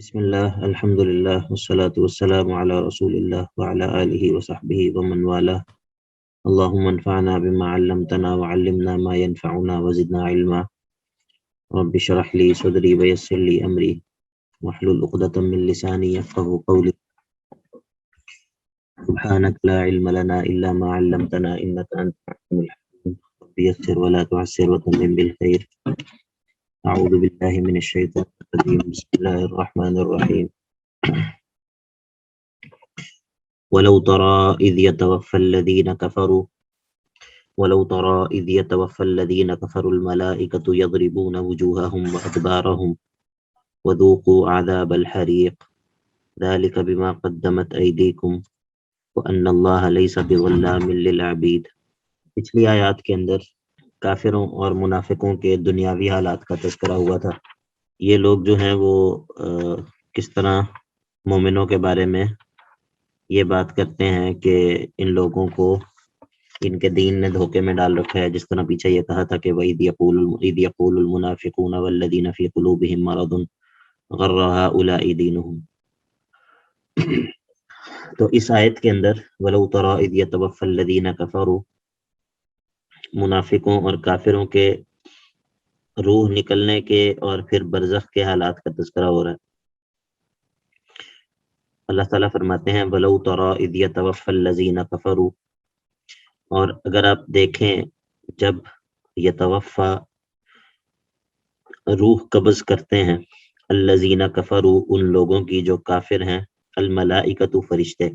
بسم الله الحمد لله والصلاة والسلام على رسول الله وعلى آله وصحبه ومن والاه. اللهم انفعنا بما علمتنا وعلمنا ما ينفعنا وزدنا علما. رب اشرح لي صدري ويسر لي أمري واحلل عقدة من لساني يفقهوا قولي. سبحانك لا علم لنا إلا ما علمتنا إنك أنت العليم الحكيم. رب يسر ولا تعسر وتمم بالخير. أعوذ بالله من الشيطان الرجيم. بسم الله الرحمن الرحيم. ولو ترى إذ يتوفى الذين كفروا الملائكة يضربون وجوههم وأدبارهم وذوقوا عذاب الحريق ذلك بما قدمت أيديكم وأن الله ليس بظلام للعبيد. پچھلی آیات کے اندر کافروں اور منافقوں کے دنیاوی حالات کا تذکرہ ہوا تھا. یہ لوگ جو ہیں وہ کس طرح مومنوں کے بارے میں یہ بات کرتے ہیں کہ ان لوگوں کو ان کے دین نے دھوکے میں ڈال رکھا ہے، جس طرح پیچھے یہ کہا تھا کہ وَإِذْ يَقُولُ الْمُنَافِقُونَ وَالَّذِينَ فِي قُلُوبِهِم مَّرَضٌ غَرَّ هَٰؤُلَاءِ دِينُهُمْ. تو اس آیت کے اندر وَلَوْ تَرَىٰ إِذْ يَتَوَفَّى الَّذِينَ كَفَرُوا، منافقوں اور کافروں کے روح نکلنے کے اور پھر برزخ کے حالات کا تذکرہ ہو رہا ہے. اللہ تعالیٰ فرماتے ہیں وَلَوْ تَرَىٰ إِذْ يَتَوَفَّى الَّذِينَ كَفَرُوا، اور اگر آپ دیکھیں جب یتوفا روح قبض کرتے ہیں الذین کفروا ان لوگوں کی جو کافر ہیں، الملائکۃ فرشتے،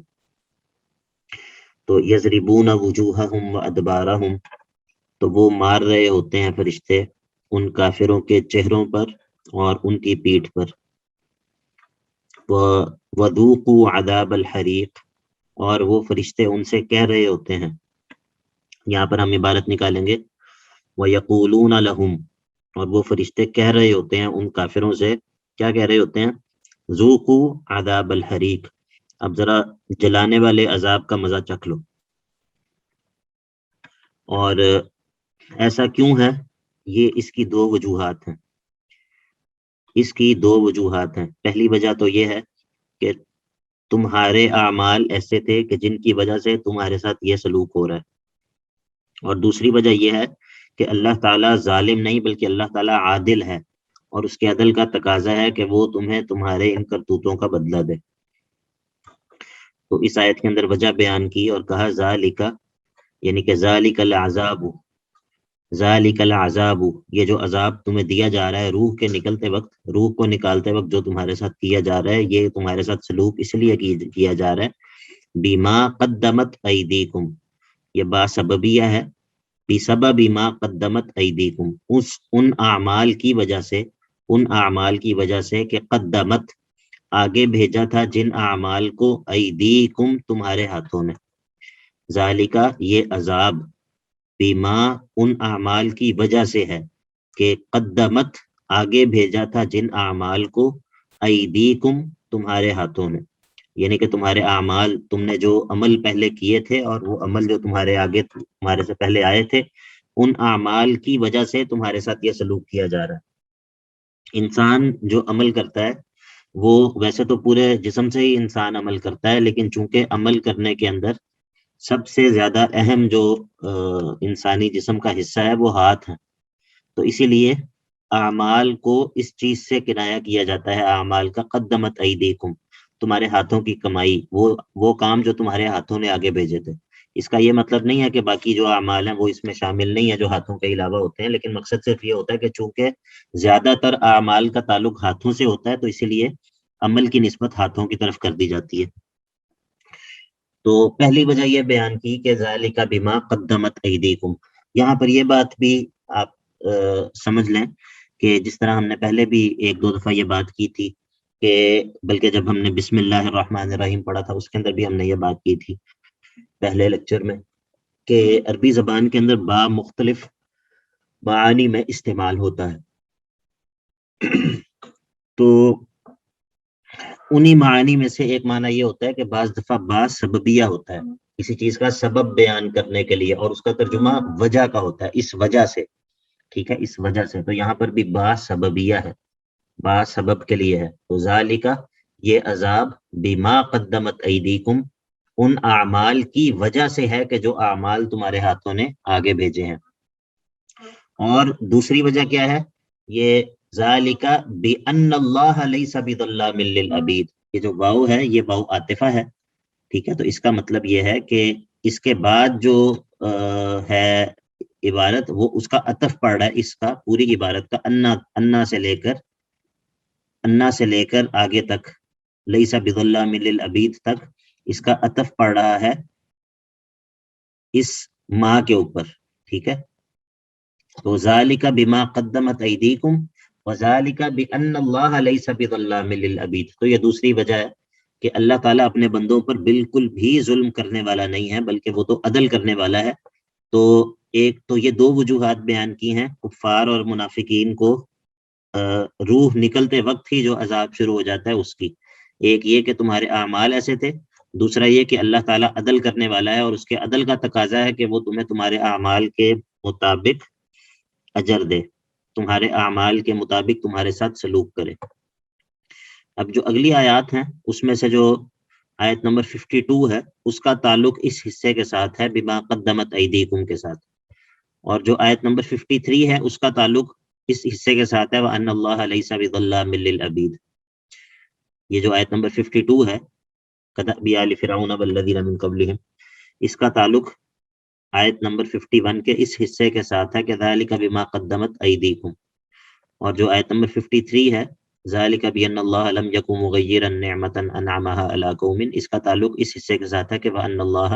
تو یضربون وجوہہم وادبارہم، تو وہ مار رہے ہوتے ہیں فرشتے ان کافروں کے چہروں پر اور ان کی پیٹھ پر. وذوقوا عذاب الحریق، اور وہ فرشتے ان سے کہہ رہے ہوتے ہیں، یہاں پر ہم عبارت نکالیں گے وَيَقُولُونَ لَهُمْ، اور وہ فرشتے کہہ رہے ہوتے ہیں ان کافروں سے، کیا کہہ رہے ہوتے ہیں؟ ذُوقُوا عذاب الحریق، اب ذرا جلانے والے عذاب کا مزہ چکھ لو. اور ایسا کیوں ہے؟ یہ اس کی دو وجوہات ہیں. پہلی وجہ تو یہ ہے کہ تمہارے اعمال ایسے تھے کہ جن کی وجہ سے تمہارے ساتھ یہ سلوک ہو رہا ہے، اور دوسری وجہ یہ ہے کہ اللہ تعالیٰ ظالم نہیں بلکہ اللہ تعالیٰ عادل ہے، اور اس کے عدل کا تقاضا ہے کہ وہ تمہیں تمہارے ان کرتوتوں کا بدلہ دے. تو اس آیت کے اندر وجہ بیان کی اور کہا ذالک، یعنی کہ ذالک العذاب، یہ جو عذاب تمہیں دیا جا رہا ہے روح کے نکلتے وقت، روح کو نکالتے وقت جو تمہارے ساتھ کیا جا رہا ہے، یہ تمہارے ساتھ سلوک اس لیے کیا جا رہا ہے بما قدمت ایدیکم، یہ با سببیہ ہے، بسبب ما قدمت ایدیکم، ان اعمال کی وجہ سے کہ قدمت آگے بھیجا تھا جن اعمال کو، ایدیکم تمہارے ہاتھوں نے، ذالکہ یہ عذاب، بما ان اعمال کی وجہ سے ہے کہ قدمت آگے بھیجا تھا جن اعمال کو، ایدیکم تمہارے ہاتھوں نے، یعنی کہ تمہارے اعمال، تم نے جو عمل پہلے کیے تھے اور وہ عمل جو تمہارے آگے تمہارے سے پہلے آئے تھے، ان اعمال کی وجہ سے تمہارے ساتھ یہ سلوک کیا جا رہا ہے. انسان جو عمل کرتا ہے وہ ویسے تو پورے جسم سے ہی انسان عمل کرتا ہے، لیکن چونکہ عمل کرنے کے اندر سب سے زیادہ اہم جو انسانی جسم کا حصہ ہے وہ ہاتھ ہے، تو اسی لیے اعمال کو اس چیز سے کنایا کیا جاتا ہے، اعمال کا قدمت ایدیکم، تمہارے ہاتھوں کی کمائی، وہ کام جو تمہارے ہاتھوں نے آگے بھیجے تھے. اس کا یہ مطلب نہیں ہے کہ باقی جو اعمال ہیں وہ اس میں شامل نہیں ہے جو ہاتھوں کے علاوہ ہوتے ہیں، لیکن مقصد صرف یہ ہوتا ہے کہ چونکہ زیادہ تر اعمال کا تعلق ہاتھوں سے ہوتا ہے تو اسی لیے عمل کی نسبت ہاتھوں کی طرف کر دی جاتی ہے. تو پہلی وجہ یہ بیان کی کہ ذالک بما قدمت ایدیکم. یہاں پر یہ بات بھی آپ سمجھ لیں کہ جس طرح ہم نے پہلے بھی ایک دو دفعہ یہ بات کی تھی، کہ بلکہ جب ہم نے بسم اللہ الرحمن الرحیم پڑھا تھا اس کے اندر بھی ہم نے یہ بات کی تھی پہلے لیکچر میں، کہ عربی زبان کے اندر با مختلف معانی میں استعمال ہوتا ہے. تو انہی معانی میں سے ایک معنی یہ ہوتا ہے کہ بعض دفعہ با سببیہ ہوتا ہے، کسی چیز کا سبب بیان کرنے کے لیے، اور اس کا ترجمہ وجہ کا ہوتا ہے، اس وجہ سے، ٹھیک ہے، اس وجہ سے. تو یہاں پر بھی با سببیہ ہے. با سبب کے لیے ہے. تو ذالک یہ عذاب بما قدمت ایدیکم ان اعمال کی وجہ سے ہے کہ جو اعمال تمہارے ہاتھوں نے آگے بھیجے ہیں. اور دوسری وجہ کیا ہے؟ یہ ذالک بان اللہ لیس بظلام للعبید، یہ جو واو ہے یہ واو عاطفہ ہے. ٹھیک ہے، تو اس کا مطلب یہ ہے کہ اس کے بعد جو ہے عبارت وہ اس کا عطف پڑ رہا ہے، اس کا پوری عبارت کا انا سے لے کر آگے تک لیس بظلام للعبید تک اس کا عطف پڑ رہا ہے اس ماں کے اوپر. ٹھیک ہے، تو ذالک بما قدمت ایدیکم وذالک بان اللہ لیس بظلام للعبید. تو یہ دوسری وجہ ہے کہ اللہ تعالیٰ اپنے بندوں پر بالکل بھی ظلم کرنے والا نہیں ہے، بلکہ وہ تو عدل کرنے والا ہے. تو ایک تو یہ دو وجوہات بیان کی ہیں کفار اور منافقین کو روح نکلتے وقت ہی جو عذاب شروع ہو جاتا ہے اس کی. ایک یہ کہ تمہارے اعمال ایسے تھے، دوسرا یہ کہ اللہ تعالیٰ عدل کرنے والا ہے اور اس کے عدل کا تقاضا ہے کہ وہ تمہیں تمہارے اعمال کے مطابق اجر دے، تمہارے اعمال کے مطابق تمہارے ساتھ سلوک کرے. اب جو اگلی آیات ہیں اس میں سے جو آیت نمبر 52 ہے اس کا تعلق اس حصے کے ساتھ ہے بما قدمت ایدیکم کے ساتھ، اور جو آیت نمبر 53 ہے اس کا تعلق اس حصے کے ساتھ ہے وَأَنَّ اللَّهَ لَيْسَ بِظَلَّامٍ لِّلْعَبِيدِ. یہ جو آیت نمبر 52 ہے كَدَأْبِ آلِ فِرْعَوْنَ وَالَّذِينَ مِن قَبْلِهِمْ، اس کا تعلق آیت نمبر 51 کے اس حصے کے ساتھ ہے کہ ذَلِكَ بِمَا قَدَّمَتْ أَيْدِيكُمْ. اور جو آیت نمبر 53 ہے ذَلِكَ بِأَنَّ اللَّهَ لَمْ يَكُن مُغَيِّرًا نِعْمَةً أَنْعَمَهَا عَلَىٰ قَوْمٍ، اس کا تعلق اس حصے کے ساتھ ہے کہ وَأَنَّ اللَّهَ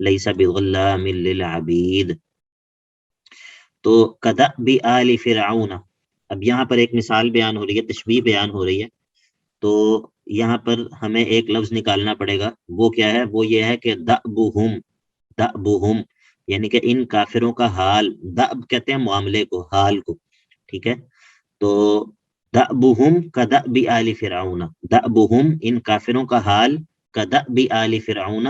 لَيْسَ بِظَلَّامٍ لِّلْعَبِيدِ. تو كَدَأْبِ آلِ فِرْعَوْنَ، اب یہاں پر ایک مثال بیان ہو رہی ہے، تشبیہ بیان ہو رہی ہے. تو یہاں پر ہمیں ایک لفظ نکالنا پڑے گا، وہ کیا ہے؟ وہ یہ ہے کہ دأبہم یعنی کہ ان کافروں کا حال. دأب کہتے ہیں معاملے کو، حال کو. ٹھیک ہے، تو دأبہم کدأب آل فرعون، دأبہم ان کافروں کا حال کدأب آل فرعون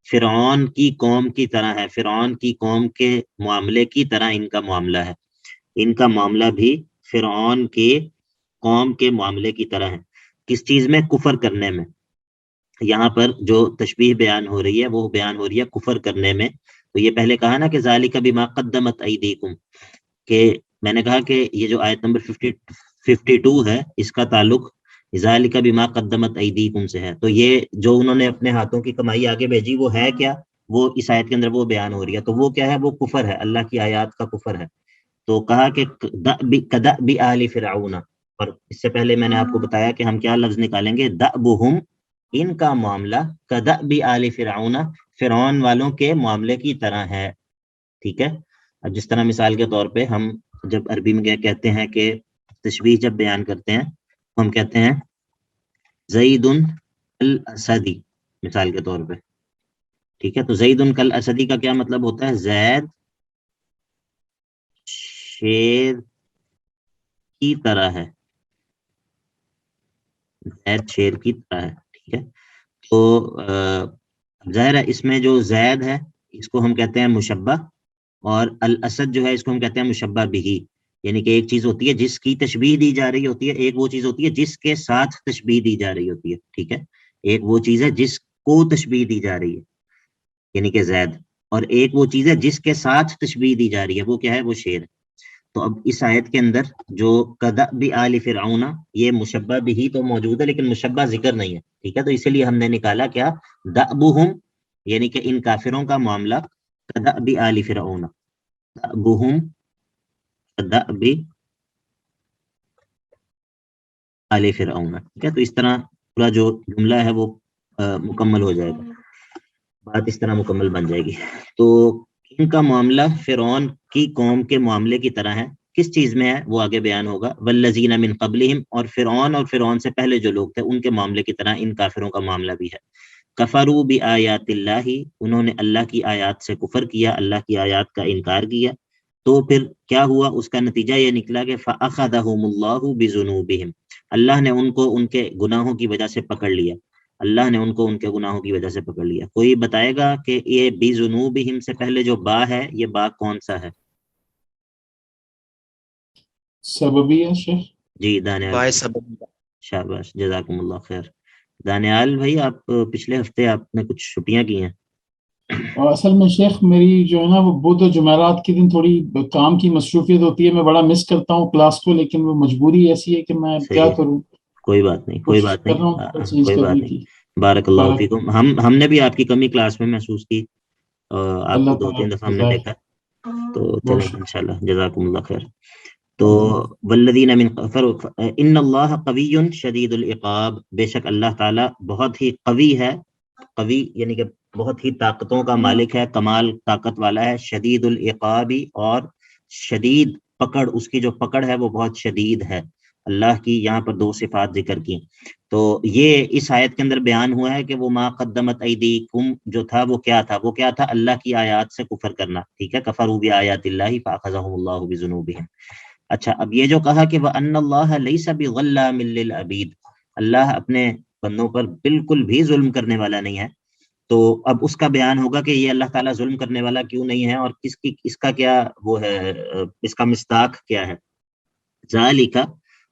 فرعون کی قوم کی طرح ہے، فرعون کی قوم کے معاملے کی طرح ان کا معاملہ ہے. ان کا معاملہ بھی فرعون کے قوم کے معاملے کی طرح ہے. کس چیز میں؟ کفر کرنے میں. یہاں پر جو تشبیہ بیان ہو رہی ہے وہ بیان ہو رہی ہے کفر کرنے میں. تو یہ پہلے کہا نا کہ ذالک بما قدمت ایدیکم، کہ میں نے کہا کہ یہ جو آیت نمبر 52 ہے اس کا تعلق ذالک بما قدمت ایدیکم سے ہے. تو یہ جو انہوں نے اپنے ہاتھوں کی کمائی آگے بھیجی وہ ہے کیا؟ وہ اس آیت کے اندر وہ بیان ہو رہی ہے. تو وہ کیا ہے؟ وہ کفر ہے، اللہ کی آیات کا کفر ہے. تو کہا کہ کدأب آل فرعون، اور اس سے پہلے میں نے آپ کو بتایا کہ ہم کیا لفظ نکالیں گے؟ دأبہم ان کا معاملہ کدأب آل فرعون فرعون والوں کے معاملے کی طرح ہے. ٹھیک ہے، اب جس طرح مثال کے طور پہ ہم جب عربی میں کہتے ہیں کہ تشبیہ جب بیان کرتے ہیں ہم کہتے ہیں زید الاسدی مثال کے طور پہ. ٹھیک ہے، تو زید کالاسدی کا کیا مطلب ہوتا ہے؟ زید شیر کی طرح ہے، زید شیر کی طرح ہے. ٹھیک ہے، تو ظاہر ہے اس میں جو زید ہے اس کو ہم کہتے ہیں مشبہ، اور الاسد جو ہے اس کو ہم کہتے ہیں مشبہ بہی. یعنی کہ ایک چیز ہوتی ہے جس کی تشبیہ دی جا رہی ہوتی ہے، ایک وہ چیز ہوتی ہے جس کے ساتھ تشبیہ دی جا رہی ہوتی ہے. ٹھیک ہے، ایک وہ چیز ہے جس کو تشبیہ دی جا رہی ہے یعنی کہ زید، اور ایک وہ چیز ہے جس کے ساتھ تشبیہ دی جا رہی ہے، وہ کیا ہے؟ وہ شیر. تو اب اس آیت کے اندر جو کدأب آل فرعون یہ مشبہ بھی تو موجود ہے لیکن مشبہ ذکر نہیں ہے. ٹھیک ہے، تو اسی لیے ہم نے نکالا کیا؟ دأبہم یعنی کہ ان کافروں کا معاملہ کدأب آل فرعون، دأبہم کدأب آل فرعون. ٹھیک ہے، تو اس طرح پورا جو جملہ ہے وہ مکمل ہو جائے گا، بات اس طرح مکمل بن جائے گی. تو ان کا معاملہ فرعون کی قوم کے معاملے کی طرح ہے. کس چیز میں ہے وہ آگے بیان ہوگا. والذین من قبلہم، اور فرعون سے پہلے جو لوگ تھے ان کے معاملے کی طرح ان کافروں کا معاملہ بھی ہے. کفروا بآیات اللہ، انہوں نے اللہ کی آیات سے کفر کیا، اللہ کی آیات کا انکار کیا. تو پھر کیا ہوا؟ اس کا نتیجہ یہ نکلا کہ فأخذہم اللہ بذنوبہم، اللہ نے ان کو ان کے گناہوں کی وجہ سے پکڑ لیا، اللہ نے ان کو ان کے گناہوں کی وجہ سے پکڑ لیا. کوئی بتائے گا کہ یہ بذنوبہم سے پہلے جو با ہے یہ با کون سا ہے؟ سببیہ شیخ. جی دانیال بائے بھائی، سبب. شاباش، جزاکم اللہ خیر. دانیال بھائی، آپ پچھلے ہفتے آپ نے کچھ چھٹیاں کی ہیں؟ اور اصل میں شیخ میری جو ہے نا وہ بدھ و جمعرات کے دن تھوڑی کام کی مصروفیت ہوتی ہے، میں بڑا مس کرتا ہوں کلاس کو، لیکن وہ مجبوری ایسی ہے کہ میں کیا صحیح ہے، کروں. کوئی بات نہیں، کوئی کوشش بات کر نہیں، رہا ہوں تھوڑا چینج کوئی بات کرنے نہیں. کی. بارک اللہ بارک فیکم. ہم نے بھی آپ کی کمی کلاس میں محسوس کی، آپ اللہ کو دو تعالیٰ تین کا دفعہ ہم نے جزائے دیکھا. تو بہت چلیں شکریہ. انشاءاللہ، جزاکم اللہ خیر. تو اللہ والذین من ان اللہ قوی شدید العقاب، بے شک اللہ تعالیٰ بہت ہی قوی ہے. قوی یعنی کہ بہت ہی طاقتوں کا مالک ہے، کمال طاقت والا ہے. شدید العقاب، اور شدید پکڑ، اس کی جو پکڑ ہے وہ بہت شدید ہے. اللہ کی یہاں پر دو صفات ذکر کی. تو یہ اس آیت کے اندر بیان ہوا ہے کہ وہ ما قدمت ایدیکم جو تھا وہ کیا تھا، وہ کیا تھا؟ اللہ کی آیات سے کفر کرنا. ٹھیک ہے، کفروا بآیات اللہ فاخذہم اللہ بذنوبہم. اچھا، اب یہ جو کہا کہ وَأَنَّ اللَّهَ لَيْسَ بِظَلَّامٍ لِّلْعَبِيدِ، اللہ اپنے بندوں پر بالکل بھی ظلم کرنے والا نہیں ہے. تو اب اس کا بیان ہوگا کہ یہ اللہ تعالیٰ ظلم کرنے والا کیوں نہیں ہے، اور اس کا کیا وہ ہے، اس کا مصداق کیا ہے. ذالک،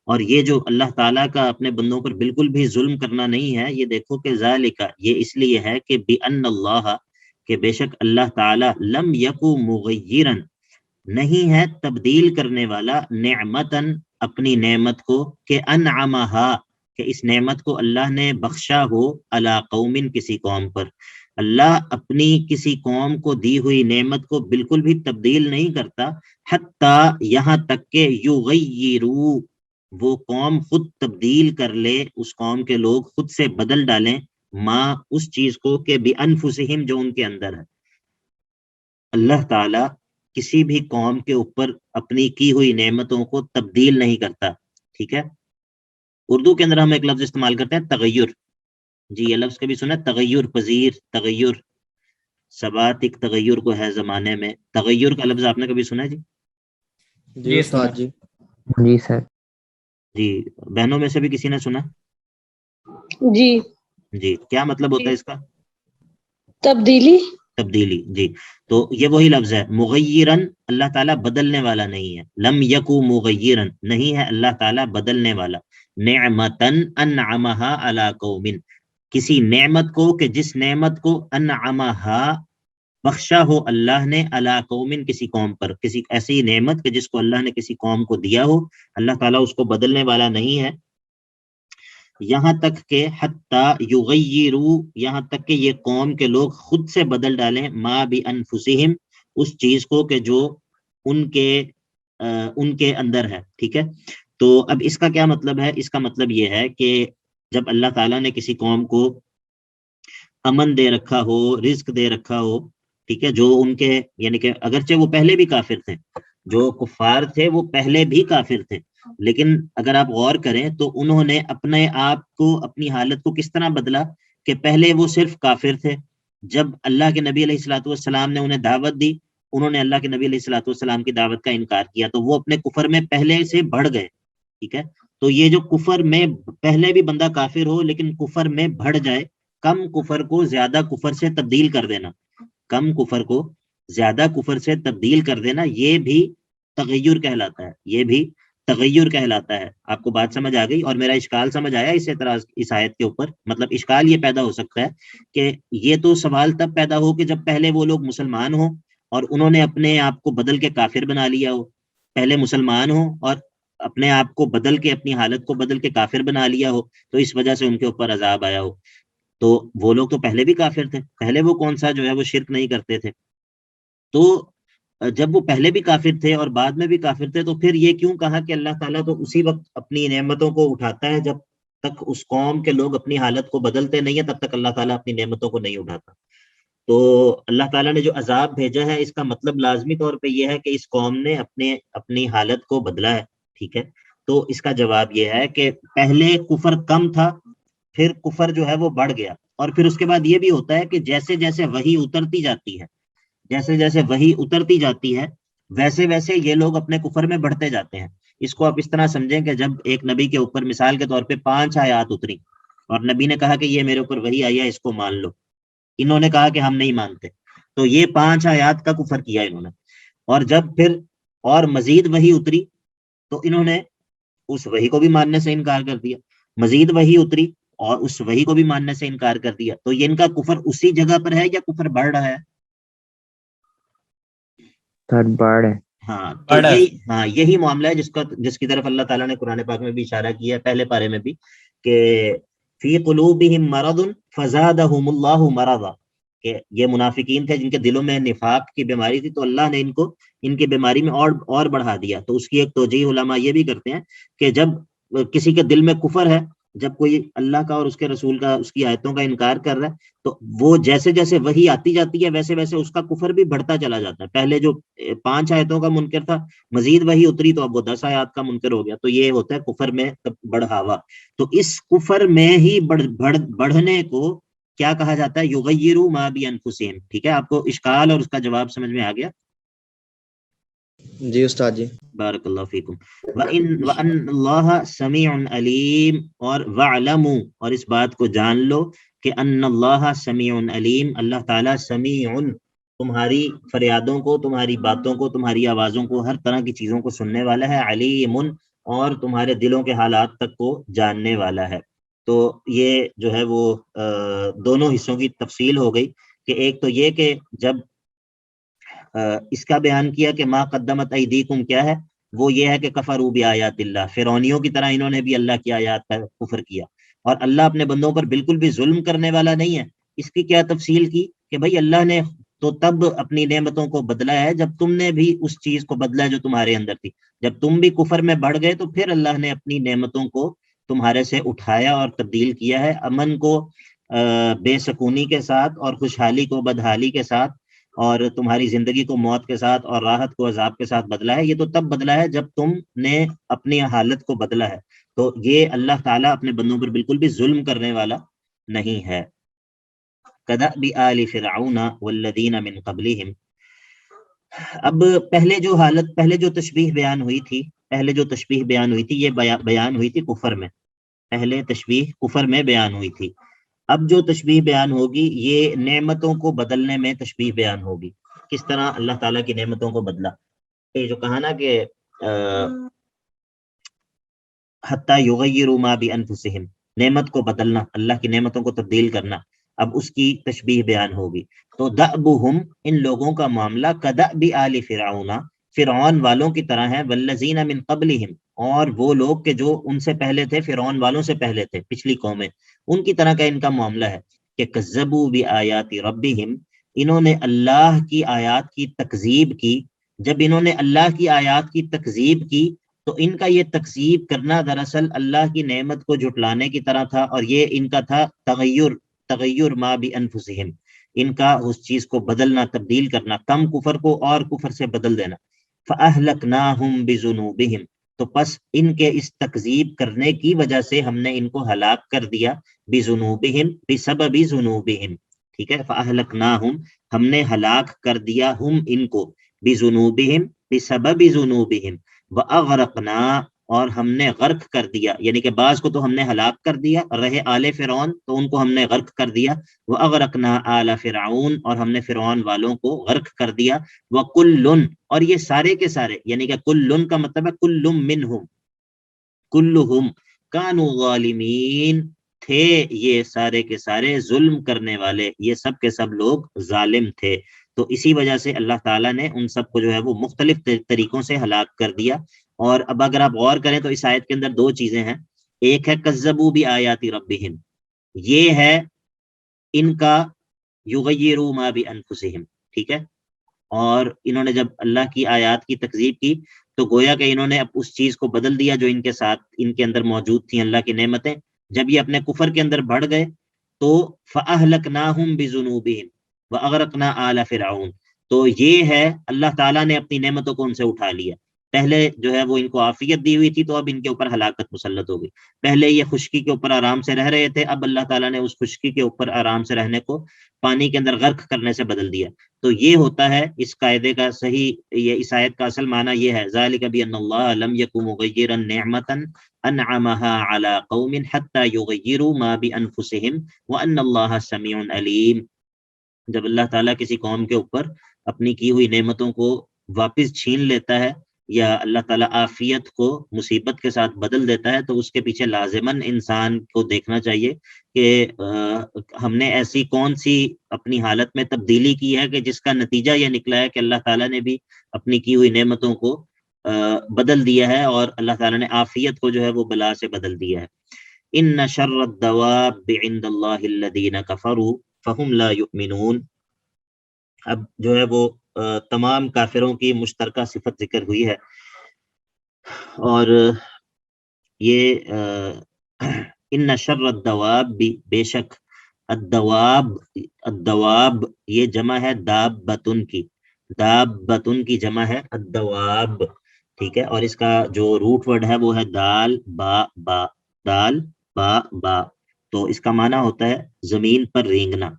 اور یہ جو اللہ تعالیٰ کا اپنے بندوں پر بالکل بھی ظلم کرنا نہیں ہے، یہ دیکھو کہ ذالک یہ اس لیے ہے کہ بِأَنَّ اللَّهَ، کہ بے شک اللہ تعالیٰ لم یکو مغیرن، نہیں ہے تبدیل کرنے والا، نعمتن اپنی نعمت کو، کہ انعمہا، کہ اس نعمت کو اللہ نے بخشا ہو، علی قوم کسی قوم پر. اللہ اپنی کسی قوم کو دی ہوئی نعمت کو بالکل بھی تبدیل نہیں کرتا، حتی یہاں تک کہ یغیرو، وہ قوم خود تبدیل کر لے، اس قوم کے لوگ خود سے بدل ڈالیں، ما اس چیز کو، کہ بانفسہم جو ان کے اندر ہے. اللہ تعالیٰ کسی بھی قوم کے اوپر اپنی کی ہوئی نعمتوں کو تبدیل نہیں کرتا. ٹھیک ہے، اردو کے اندر ہم ایک لفظ استعمال کرتے ہیں تغیر. جی یہ لفظ کبھی سنا؟ تغیر پذیر، تغیر، سباتک تغیر کو ہے زمانے میں. تغیر کا لفظ آپ نے کبھی سنا ہے؟ جی جی استاد جی. جی سر. جی بہنوں میں سے بھی کسی نے سنا؟ جی جی کیا مطلب ہوتا ہے اس کا؟ تبدیلی. تبدیلی، جی. تو یہ وہی لفظ ہے مغیرن، اللہ تعالیٰ بدلنے والا نہیں ہے. لم یکو مغیرن، نہیں ہے اللہ تعالیٰ بدلنے والا. نعمتن انعمہا علی قوم، کسی نعمت کو، کہ جس نعمت کو انعمہا بخشا ہو اللہ نے، علی قوم کسی قوم پر، کسی ایسی نعمت کہ جس کو اللہ نے کسی قوم کو دیا ہو، اللہ تعالیٰ اس کو بدلنے والا نہیں ہے. یہاں تک کہ حتی یغیرو، یہاں تک کہ یہ قوم کے لوگ خود سے بدل ڈالیں، ما بانفسہم، اس چیز کو کہ جو ان کے اندر ہے. ٹھیک ہے، تو اب اس کا کیا مطلب ہے؟ اس کا مطلب یہ ہے کہ جب اللہ تعالیٰ نے کسی قوم کو امن دے رکھا ہو، رزق دے رکھا ہو، ٹھیک ہے، جو ان کے یعنی کہ اگرچہ وہ پہلے بھی کافر تھے، جو کفار تھے وہ پہلے بھی کافر تھے، لیکن اگر آپ غور کریں تو انہوں نے اپنے آپ کو، اپنی حالت کو کس طرح بدلا، کہ پہلے وہ صرف کافر تھے. جب اللہ کے نبی علیہ الصلوۃ والسلام نے انہیں دعوت دی، انہوں نے اللہ کے نبی علیہ الصلوۃ والسلام کی دعوت کا انکار کیا، تو وہ اپنے کفر میں پہلے سے بڑھ گئے. ٹھیک ہے، تو یہ جو کفر میں پہلے بھی بندہ کافر ہو لیکن کفر میں بڑھ جائے، کم کفر کو زیادہ کفر سے تبدیل کر دینا، کم کفر کو زیادہ کفر سے تبدیل کر دینا، یہ بھی تغیر کہلاتا ہے، یہ بھی تغیر کہلاتا ہے. آپ کو بات سمجھ آ گئی؟ اور میرا اشکال سمجھ آیا اس اعتراض، اس آیت کے اوپر؟ مطلب اشکال یہ پیدا ہو سکتا ہے کہ یہ تو سوال تب پیدا ہو کہ جب پہلے وہ لوگ مسلمان ہوں اور انہوں نے اپنے آپ کو بدل کے کافر بنا لیا ہو. پہلے مسلمان ہوں اور اپنے آپ کو بدل کے، اپنی حالت کو بدل کے کافر بنا لیا ہو، تو اس وجہ سے ان کے اوپر عذاب آیا ہو. تو وہ لوگ تو پہلے بھی کافر تھے، پہلے وہ کون سا جو ہے وہ شرک نہیں کرتے تھے. تو جب وہ پہلے بھی کافر تھے اور بعد میں بھی کافر تھے، تو پھر یہ کیوں کہا کہ اللہ تعالیٰ تو اسی وقت اپنی نعمتوں کو اٹھاتا ہے جب تک اس قوم کے لوگ اپنی حالت کو بدلتے نہیں ہیں، تب تک اللہ تعالیٰ اپنی نعمتوں کو نہیں اٹھاتا. تو اللہ تعالیٰ نے جو عذاب بھیجا ہے، اس کا مطلب لازمی طور پہ یہ ہے کہ اس قوم نے اپنی حالت کو بدلا ہے. ٹھیک ہے، تو اس کا جواب یہ ہے کہ پہلے کفر کم تھا، پھر کفر جو ہے وہ بڑھ گیا، اور پھر اس کے بعد یہ بھی ہوتا ہے کہ جیسے جیسے وحی اترتی جاتی ہے، جیسے جیسے وحی اترتی جاتی ہے، ویسے ویسے یہ لوگ اپنے کفر میں بڑھتے جاتے ہیں. اس کو آپ اس طرح سمجھیں کہ جب ایک نبی کے اوپر مثال کے طور پہ 5 آیات اتری اور نبی نے کہا کہ یہ میرے اوپر وحی آئی ہے، اس کو مان لو، انہوں نے کہا کہ ہم نہیں مانتے، تو یہ 5 آیات کا کفر کیا انہوں نے. اور جب پھر اور مزید وحی اتری تو انہوں نے اس وحی کو بھی ماننے سے انکار کر دیا، مزید وحی اتری اور اس وحی کو بھی ماننے سے انکار کر دیا، تو یہ ان کا کفر اسی جگہ پر ہے یا کفر بڑھ رہا ہے؟ بڑھ ہے۔ ہاں تو یہی معاملہ ہے جس کی طرف اللہ تعالیٰ نے قرآن پاک میں بھی اشارہ کیا ہے، پہلے پارے میں بھی، کہ فی قلوبہم مرض فزادہم اللہ مرضا، کہ یہ منافقین تھے جن کے دلوں میں نفاق کی بیماری تھی، تو اللہ نے ان کی بیماری میں اور بڑھا دیا۔ تو اس کی ایک توجیہ علماء یہ بھی کرتے ہیں کہ جب کسی کے دل میں کفر ہے، جب کوئی اللہ کا اور اس کے رسول کا، اس کی آیتوں کا انکار کر رہا ہے، تو وہ جیسے جیسے وہی آتی جاتی ہے ویسے ویسے اس کا کفر بھی بڑھتا چلا جاتا ہے۔ پہلے جو 5 آیتوں کا منکر تھا، مزید وہی اتری تو اب وہ 10 آیات کا منکر ہو گیا، تو یہ ہوتا ہے کفر میں بڑھاوا۔ تو اس کفر میں ہی بڑھنے کو کیا کہا جاتا ہے؟ یغیروا ما بانفسہم۔ ٹھیک ہے، آپ کو اشکال اور اس کا جواب سمجھ میں آ گیا؟ جی استاد جی۔ بارک اللہ فیکم۔ وَأَنَّ اللَّهَ سَمِيعٌ عَلِيمٌ، اور وَاعْلَمُوا، اور اس بات کو جان لو کہ ان اللہ سمیع علیم، اللہ تعالیٰ سمیع، تمہاری فریادوں کو، تمہاری باتوں کو، تمہاری آوازوں کو، ہر طرح کی چیزوں کو سننے والا ہے، علیم، اور تمہارے دلوں کے حالات تک کو جاننے والا ہے۔ تو یہ جو ہے وہ دونوں حصوں کی تفصیل ہو گئی، کہ ایک تو یہ کہ جب اس کا بیان کیا کہ ما قدمت ایدیکم کیا ہے، وہ یہ ہے کہ کفروا بآیات اللہ، فرعونیوں کی طرح انہوں نے بھی اللہ کی آیات کا کفر کیا، اور اللہ اپنے بندوں پر بالکل بھی ظلم کرنے والا نہیں ہے۔ اس کی کیا تفصیل کی کہ بھائی اللہ نے تو تب اپنی نعمتوں کو بدلا ہے جب تم نے بھی اس چیز کو بدلا جو تمہارے اندر تھی، جب تم بھی کفر میں بڑھ گئے تو پھر اللہ نے اپنی نعمتوں کو تمہارے سے اٹھایا اور تبدیل کیا ہے، امن کو بے سکونی کے ساتھ، اور خوشحالی کو بدحالی کے ساتھ، اور تمہاری زندگی کو موت کے ساتھ، اور راحت کو عذاب کے ساتھ بدلا ہے۔ یہ تو تب بدلا ہے جب تم نے اپنی حالت کو بدلا ہے۔ تو یہ اللہ تعالیٰ اپنے بندوں پر بالکل بھی ظلم کرنے والا نہیں ہے۔ کدأب آل فرعون والذین من قبلہم، اب پہلے جو تشبیہ بیان ہوئی تھی، یہ بیان ہوئی تھی کفر میں، پہلے تشبیہ کفر میں بیان ہوئی تھی۔ اب جو تشبیہ بیان ہوگی یہ نعمتوں کو بدلنے میں تشبیہ بیان ہوگی، کس طرح اللہ تعالیٰ کی نعمتوں کو بدلا۔ یہ جو کہا نا کہ حتی یغیروا ما بانفسہم، نعمت کو بدلنا، اللہ کی نعمتوں کو تبدیل کرنا، اب اس کی تشبیہ بیان ہوگی۔ تو دأبہم، ان لوگوں کا معاملہ، کدأب آل فرعون، فرعون والوں کی طرح ہے، والذین من قبلہم، اور وہ لوگ کہ جو ان سے پہلے تھے، فرعون والوں سے پہلے تھے، پچھلی قومیں، ان کی طرح کا ان کا معاملہ ہے کہ کذبوا بآیات ربہم، انہوں نے اللہ کی آیات کی تکذیب کی۔ جب انہوں نے اللہ کی آیات کی تکذیب کی تو ان کا یہ تکذیب کرنا دراصل اللہ کی نعمت کو جھٹلانے کی طرح تھا، اور یہ ان کا تھا تغیر ما بانفسہم، ان کا اس چیز کو بدلنا، تبدیل کرنا، کم کفر کو اور کفر سے بدل دینا۔ فأہلکناہم بذنوبہم، تو پس ان کے اس تکذیب کرنے کی وجہ سے ہم نے ان کو ہلاک کر دیا، بذنوبہم، بسبب ذنوبہم، ٹھیک ہے، فأہلکناہم، ہم نے ہلاک کر دیا، ہم ان کو، بذنوبہم، بسبب ذنوبہم، وَأَغْرَقْنَا، اور ہم نے غرق کر دیا، یعنی کہ بعض کو تو ہم نے ہلاک کر دیا، رہے آل فرعون تو ان کو ہم نے غرق کر دیا، وَأَغْرَقْنَا آلَ فرعون، اور ہم نے فرعون والوں کو غرق کر دیا، وَكُلٌّ، اور یہ سارے کے سارے، یعنی کہ کلن کا مطلب ہے کل منہم، کلہم کانوا ظالمین، تھے یہ سارے کے سارے ظلم کرنے والے، یہ سب کے سب لوگ ظالم تھے۔ تو اسی وجہ سے اللہ تعالیٰ نے ان سب کو جو ہے وہ مختلف طریقوں سے ہلاک کر دیا۔ اور اب اگر آپ غور کریں تو اس آیت کے اندر 2 چیزیں ہیں، ایک ہے کذبوا بآیات ربہم، یہ ہے ان کا یغیروا ما بانفسہم، ٹھیک ہے، اور انہوں نے جب اللہ کی آیات کی تکذیب کی تو گویا کہ انہوں نے اب اس چیز کو بدل دیا جو ان کے ساتھ، ان کے اندر موجود تھیں اللہ کی نعمتیں۔ جب یہ اپنے کفر کے اندر بڑھ گئے تو فأہلکناہم بذنوبہم وأغرقنا آل فرعون، تو یہ ہے اللہ تعالیٰ نے اپنی نعمتوں کو ان سے اٹھا لیا۔ پہلے جو ہے وہ ان کو عافیت دی ہوئی تھی تو اب ان کے اوپر ہلاکت مسلط ہو گئی۔ پہلے یہ خشکی کے اوپر آرام سے رہ رہے تھے، اب اللہ تعالیٰ نے اس خشکی کے اوپر آرام سے رہنے کو پانی کے اندر غرق کرنے سے بدل دیا۔ تو یہ ہوتا ہے اس قاعدے کا صحیح، یہ اس آیت کا اصل معنی یہ ہے، ذالک بان اللہ لم یک مغیرا نعمتا انعمها علی قوم حتی یغیروا ما بانفسہم وان اللہ سمیع علیم۔ جب اللہ تعالیٰ کسی قوم کے اوپر اپنی کی ہوئی نعمتوں کو واپس چھین لیتا ہے یا اللہ تعالیٰ عافیت کو مصیبت کے ساتھ بدل دیتا ہے تو اس کے پیچھے لازماً انسان کو دیکھنا چاہیے کہ ہم نے ایسی کون سی اپنی حالت میں تبدیلی کی ہے کہ جس کا نتیجہ یہ نکلا ہے کہ اللہ تعالیٰ نے بھی اپنی کی ہوئی نعمتوں کو بدل دیا ہے اور اللہ تعالیٰ نے عافیت کو جو ہے وہ بلا سے بدل دیا ہے. ان شر الدواب عند اللہ الذین کفروا فہم لا یؤمنون. اب جو ہے وہ تمام کافروں کی مشترکہ صفت ذکر ہوئی ہے، اور یہ ان شر الدواب، بے شک الدواب یہ جمع ہے دابتن کی، دابتن کی جمع ہے الدواب، ٹھیک ہے، اور اس کا جو روٹ ورڈ ہے وہ ہے دال با با، دال با با، تو اس کا معنی ہوتا ہے زمین پر رینگنا،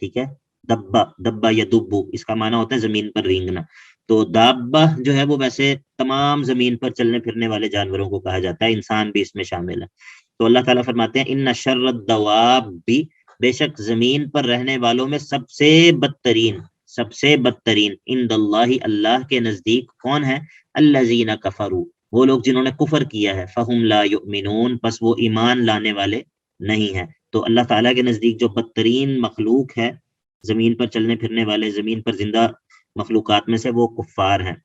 ٹھیک ہے، دبا دبا یا دبو اس کا معنی ہوتا ہے زمین پر رینگنا. تو دابہ جو ہے وہ ویسے تمام زمین پر چلنے پھرنے والے جانوروں کو کہا جاتا ہے، انسان بھی اس میں شامل ہے. تو اللہ تعالیٰ فرماتے ہیں ان شر الدواب بھی، بے شک زمین پر رہنے والوں میں سب سے بدترین عند اللہ اللہ کے نزدیک کون ہے؟ الذین کفروا، وہ لوگ جنہوں نے کفر کیا ہے، فہم لا یؤمنون، پس وہ ایمان لانے والے نہیں ہیں. تو اللہ تعالیٰ کے نزدیک جو بدترین مخلوق ہے زمین پر چلنے پھرنے والے، زمین پر زندہ مخلوقات میں سے، وہ کفار ہیں.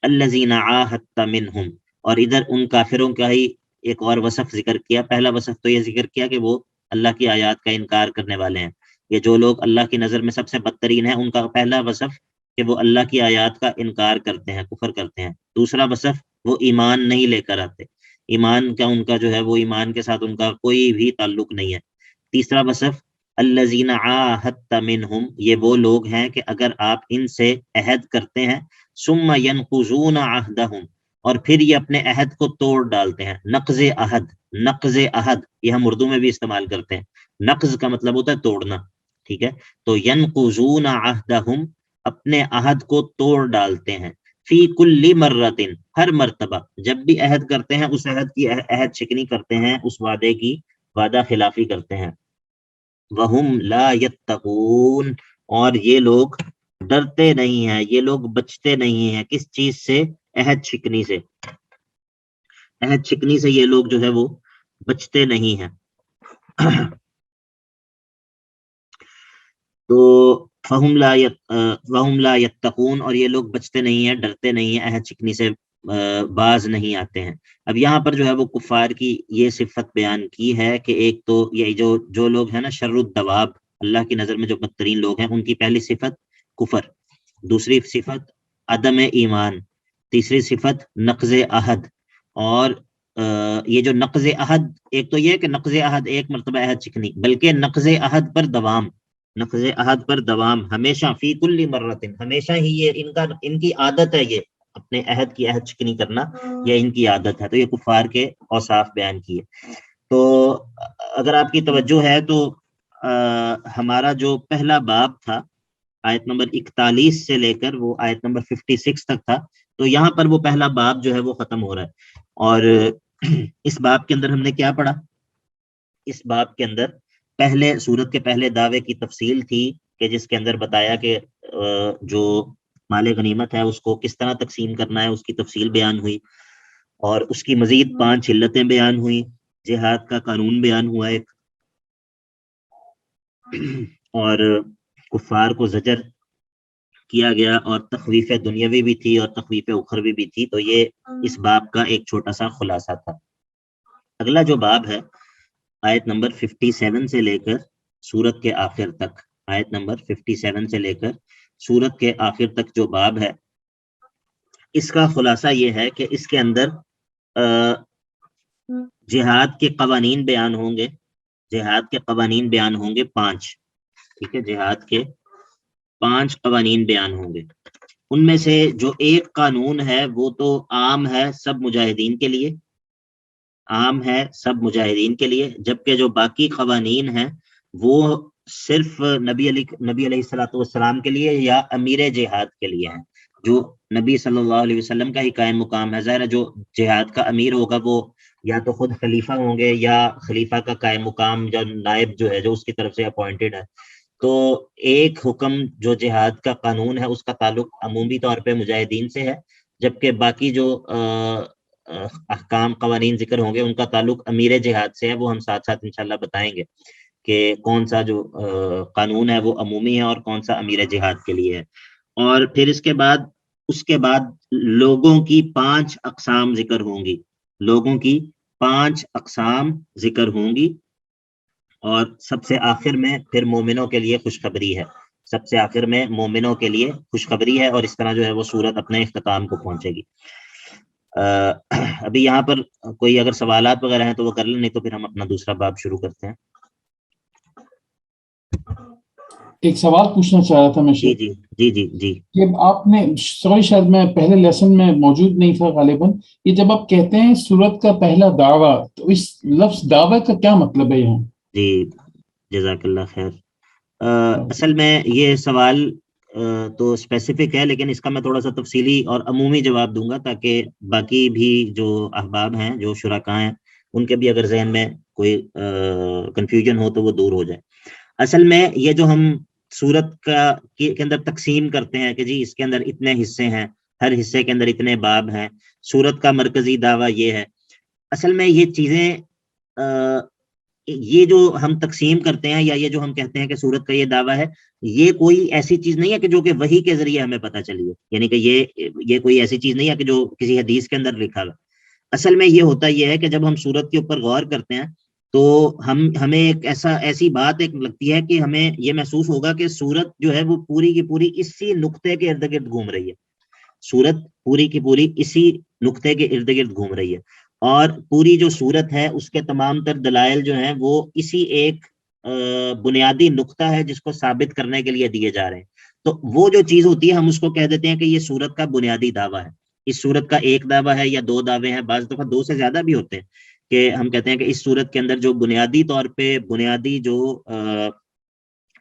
الذین عاہدت منہم، اور ادھر ان کافروں کا ہی ایک اور وصف ذکر کیا. پہلا وصف تو یہ ذکر کیا کہ وہ اللہ کی آیات کا انکار کرنے والے ہیں. یہ جو لوگ اللہ کی نظر میں سب سے بدترین ہیں ان کا پہلا وصف کہ وہ اللہ کی آیات کا انکار کرتے ہیں، کفر کرتے ہیں. دوسرا وصف وہ ایمان نہیں لے کر آتے، ایمان کا ان کا جو ہے وہ ایمان کے ساتھ ان کا کوئی بھی تعلق نہیں ہے. تیسرا وصف الذین عاہدت منہم، یہ وہ لوگ ہیں کہ اگر آپ ان سے عہد کرتے ہیں، ثم ینقضون عہدہم، اور پھر یہ اپنے عہد کو توڑ ڈالتے ہیں. نقض عہد، نقض عہد یہ ہم اردو میں بھی استعمال کرتے ہیں. نقض کا مطلب ہوتا ہے توڑنا، ٹھیک ہے، تو ینقضون عہدہم، اپنے عہد کو توڑ ڈالتے ہیں. فی کل مرۃ، ہر مرتبہ جب بھی عہد کرتے ہیں اس عہد کی عہد شکنی کرتے ہیں، اس وعدے کی وعدہ خلافی کرتے ہیں. وہم لا یتقون، اور یہ لوگ ڈرتے نہیں ہیں، یہ لوگ بچتے نہیں ہیں کس چیز سے؟ عہد شکنی سے، عہد شکنی سے یہ لوگ جو ہے وہ بچتے نہیں ہیں. تو فہم لا یتقون، اور یہ لوگ بچتے نہیں ہیں، ڈرتے نہیں ہیں، عہد شکنی سے باز نہیں آتے ہیں. اب یہاں پر جو ہے وہ کفار کی یہ صفت بیان کی ہے کہ ایک تو یہ جو لوگ ہیں نا شر الدواب، اللہ کی نظر میں جو بدترین لوگ ہیں، ان کی پہلی صفت کفر، دوسری صفت عدم ایمان، تیسری صفت نقض عہد. اور یہ جو نقض عہد، ایک تو یہ کہ نقض عہد ایک مرتبہ عہد شکنی، بلکہ نقض عہد پر دوام، نقض عہد پر دوام ہمیشہ، فی کل مرۃ، ہمیشہ ہی یہ ان کی عادت ہے، یہ اپنے عہد کی عہد شکنی کرنا یہ ان کی عادت ہے. تو یہ کفار کے اوصاف بیان کیے. تو اگر آپ کی توجہ ہے تو ہمارا جو پہلا باب تھا آیت نمبر 41 سے لے کر وہ آیت نمبر 56 تک تھا، تو یہاں پر وہ پہلا باب جو ہے وہ ختم ہو رہا ہے. اور اس باب کے اندر ہم نے کیا پڑھا؟ اس باب کے اندر پہلے سورت کے پہلے دعوے کی تفصیل تھی کہ جس کے اندر بتایا کہ جو مال غنیمت ہے اس کو کس طرح تقسیم کرنا ہے، اس کی تفصیل بیان ہوئی، اور اس کی مزید 5 علتیں بیان ہوئی. جہاد کا قانون بیان ہوا ایک، اور کفار کو زجر کیا گیا، اور تخویف دنیاوی بھی تھی اور تخویف اخروی بھی تھی. تو یہ اس باب کا ایک چھوٹا سا خلاصہ تھا. اگلا جو باب ہے آیت نمبر 57 سے لے کر سورت کے آخر تک، آیت نمبر 57 سے لے کر سورت کے آخر تک جو باب ہے، اس کا خلاصہ یہ ہے کہ اس کے اندر جہاد کے قوانین بیان ہوں گے. جہاد کے قوانین بیان ہوں گے 5، ٹھیک ہے، جہاد کے 5 قوانین بیان ہوں گے. ان میں سے جو ایک قانون ہے وہ تو عام ہے سب مجاہدین کے لیے، عام ہے سب مجاہدین کے لیے، جبکہ جو باقی قوانین ہیں وہ صرف نبی علیہ الصلوۃ والسلام کے لیے یا امیر جہاد کے لیے ہیں، جو نبی صلی اللہ علیہ وسلم کا ہی قائم مقام ہے. ظاہر ہے جو جہاد کا امیر ہوگا وہ یا تو خود خلیفہ ہوں گے یا خلیفہ کا قائم مقام جو نائب جو ہے جو اس کی طرف سے اپوائنٹڈ ہے. تو ایک حکم جو جہاد کا قانون ہے اس کا تعلق عمومی طور پہ مجاہدین سے ہے، جبکہ باقی جو احکام قوانین ذکر ہوں گے ان کا تعلق امیر جہاد سے ہے، وہ ہم ساتھ ساتھ انشاءاللہ بتائیں گے کہ کون سا جو قانون ہے وہ عمومی ہے اور کون سا امیر جہاد کے لیے ہے۔ اور پھر اس کے بعد لوگوں کی 5 اقسام ذکر ہوں گی، لوگوں کی 5 اقسام ذکر ہوں گی، اور سب سے آخر میں پھر مومنوں کے لیے خوشخبری ہے، سب سے آخر میں مومنوں کے لیے خوشخبری ہے، اور اس طرح جو ہے وہ سورت اپنے اختتام کو پہنچے گی۔ ابھی یہاں پر کوئی اگر سوالات وغیرہ ہیں تو وہ کر لیں، نہیں تو پھر ہم اپنا دوسرا باب شروع کرتے ہیں۔ ایک سوال پوچھنا چاہ رہا تھا میں جی شیخ، جی جی جی جی کہ آپ نے سوری شاید میں پہلے لیسن میں موجود نہیں تھا غالباً، یہ جب آپ کہتے ہیں سورت کا پہلا دعویٰ، تو اس لفظ دعویٰ کا کیا مطلب ہے یہاں؟ جی، جزاک اللہ خیر۔ اصل میں یہ سوال تو اسپیسیفک ہے، لیکن اس کا میں تھوڑا سا تفصیلی اور عمومی جواب دوں گا تاکہ باقی بھی جو احباب ہیں، جو شرکاء ہیں، ان کے بھی اگر ذہن میں کوئی کنفیوژن ہو تو وہ دور ہو جائے۔ اصل میں یہ جو ہم سورت کے اندر تقسیم کرتے ہیں کہ جی اس کے اندر اتنے حصے ہیں، ہر حصے کے اندر اتنے باب ہیں، سورت کا مرکزی دعویٰ یہ ہے، اصل میں یہ چیزیں یہ جو ہم تقسیم کرتے ہیں یا یہ جو ہم کہتے ہیں کہ سورت کا یہ دعویٰ ہے، یہ کوئی ایسی چیز نہیں ہے کہ جو کہ وحی کے ذریعے ہمیں پتہ چلی ہے، یعنی کہ یہ کوئی ایسی چیز نہیں ہے کہ جو کسی حدیث کے اندر لکھا ہوا۔ اصل میں یہ ہوتا یہ ہے کہ جب ہم سورت کے اوپر غور کرتے ہیں تو ہمیں ایک ایسی بات ایک لگتی ہے کہ ہمیں یہ محسوس ہوگا کہ سورت جو ہے وہ پوری کی پوری اسی نقطے کے ارد گرد گھوم رہی ہے، سورت پوری کی پوری اسی نقطے کے ارد گرد گھوم رہی ہے، اور پوری جو سورت ہے اس کے تمام تر دلائل جو ہیں وہ اسی ایک بنیادی نقطہ ہے جس کو ثابت کرنے کے لیے دیے جا رہے ہیں۔ تو وہ جو چیز ہوتی ہے ہم اس کو کہہ دیتے ہیں کہ یہ سورت کا بنیادی دعویٰ ہے۔ اس سورت کا ایک دعویٰ ہے یا 2 دعوے ہیں، بعض دفعہ 2 سے زیادہ بھی ہوتے ہیں، کہ ہم کہتے ہیں کہ اس سورت کے اندر جو بنیادی طور پہ بنیادی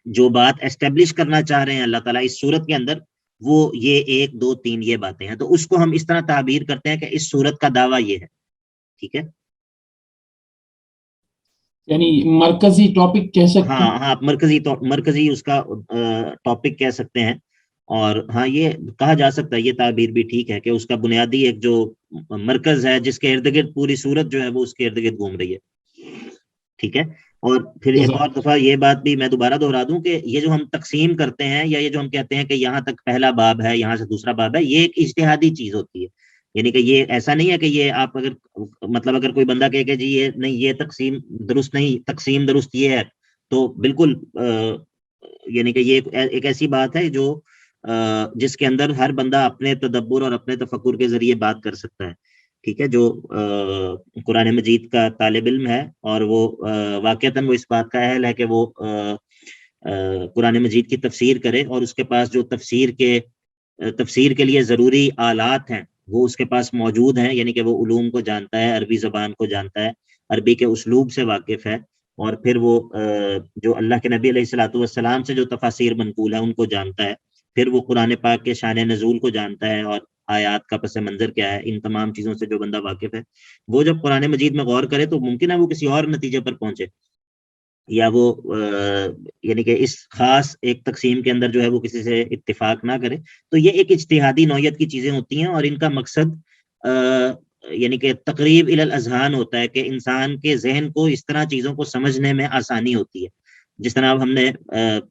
جو بات اسٹیبلش کرنا چاہ رہے ہیں اللہ تعالیٰ اس سورت کے اندر، وہ یہ 1 2 3 یہ باتیں ہیں، تو اس کو ہم اس طرح تعبیر کرتے ہیں کہ اس سورت کا دعویٰ یہ ہے۔ ٹھیک ہے، یعنی مرکزی ٹاپک کہہ سکتے ہیں۔ ہاں مرکزی اس کا ٹاپک کہہ سکتے ہیں، اور ہاں یہ کہا جا سکتا ہے، یہ تعبیر بھی ٹھیک ہے کہ اس کا بنیادی ایک جو مرکز ہے جس کے ارد گرد پوری سورت جو ہے وہ اس کے ارد گرد گھوم رہی ہے۔ ٹھیک ہے، اور پھر ایک اور دفعہ یہ بات بھی میں دوبارہ دہرا دوں کہ یہ جو ہم تقسیم کرتے ہیں یا یہ جو ہم کہتے ہیں کہ یہاں تک پہلا باب ہے، یہاں سے دوسرا باب ہے، یہ ایک اجتہادی چیز ہوتی ہے، یعنی کہ یہ ایسا نہیں ہے کہ یہ آپ اگر کوئی بندہ کہے کہ جی یہ نہیں، یہ تقسیم درست نہیں، تقسیم درست یہ ہے، تو بالکل یعنی کہ یہ ایک ایسی بات ہے جو جس کے اندر ہر بندہ اپنے تدبر اور اپنے تفکر کے ذریعے بات کر سکتا ہے۔ ٹھیک ہے، جو قرآن مجید کا طالب علم ہے اور وہ واقعتاً وہ اس بات کا اہل ہے کہ وہ قرآن مجید کی تفسیر کرے، اور اس کے پاس جو تفسیر کے لیے ضروری آلات ہیں وہ اس کے پاس موجود ہیں، یعنی کہ وہ علوم کو جانتا ہے، عربی زبان کو جانتا ہے، عربی کے اسلوب سے واقف ہے، اور پھر وہ جو اللہ کے نبی علیہ الصلوۃ والسلام سے جو تفاسیر منقول ہیں ان کو جانتا ہے، پھر وہ قرآن پاک کے شان نزول کو جانتا ہے اور آیات کا پس منظر کیا ہے، ان تمام چیزوں سے جو بندہ واقف ہے، وہ جب قرآن مجید میں غور کرے تو ممکن ہے وہ کسی اور نتیجے پر پہنچے، یا وہ یعنی کہ اس خاص ایک تقسیم کے اندر جو ہے وہ کسی سے اتفاق نہ کرے۔ تو یہ ایک اجتہادی نوعیت کی چیزیں ہوتی ہیں، اور ان کا مقصد یعنی کہ تقریب الی الاذہان ہوتا ہے کہ انسان کے ذہن کو اس طرح چیزوں کو سمجھنے میں آسانی ہوتی ہے۔ جس طرح اب ہم نے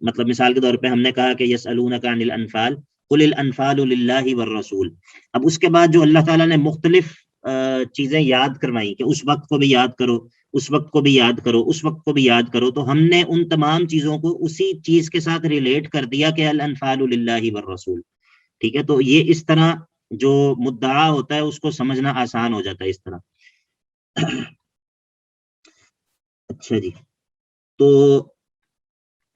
مطلب مثال کے طور پہ ہم نے کہا کہ یسألونک عن الانفال قل الانفال للہ والرسول، اب اس کے بعد جو اللہ تعالیٰ نے مختلف چیزیں یاد کروائی کہ اس وقت کو بھی یاد کرو، اس وقت کو بھی یاد کرو، اس وقت کو بھی یاد کرو، تو ہم نے ان تمام چیزوں کو اسی چیز کے ساتھ ریلیٹ کر دیا کہ الانفال للہ والرسول۔ ٹھیک ہے، تو یہ اس طرح جو مدعا ہوتا ہے اس کو سمجھنا آسان ہو جاتا ہے اس طرح۔ اچھا جی، تو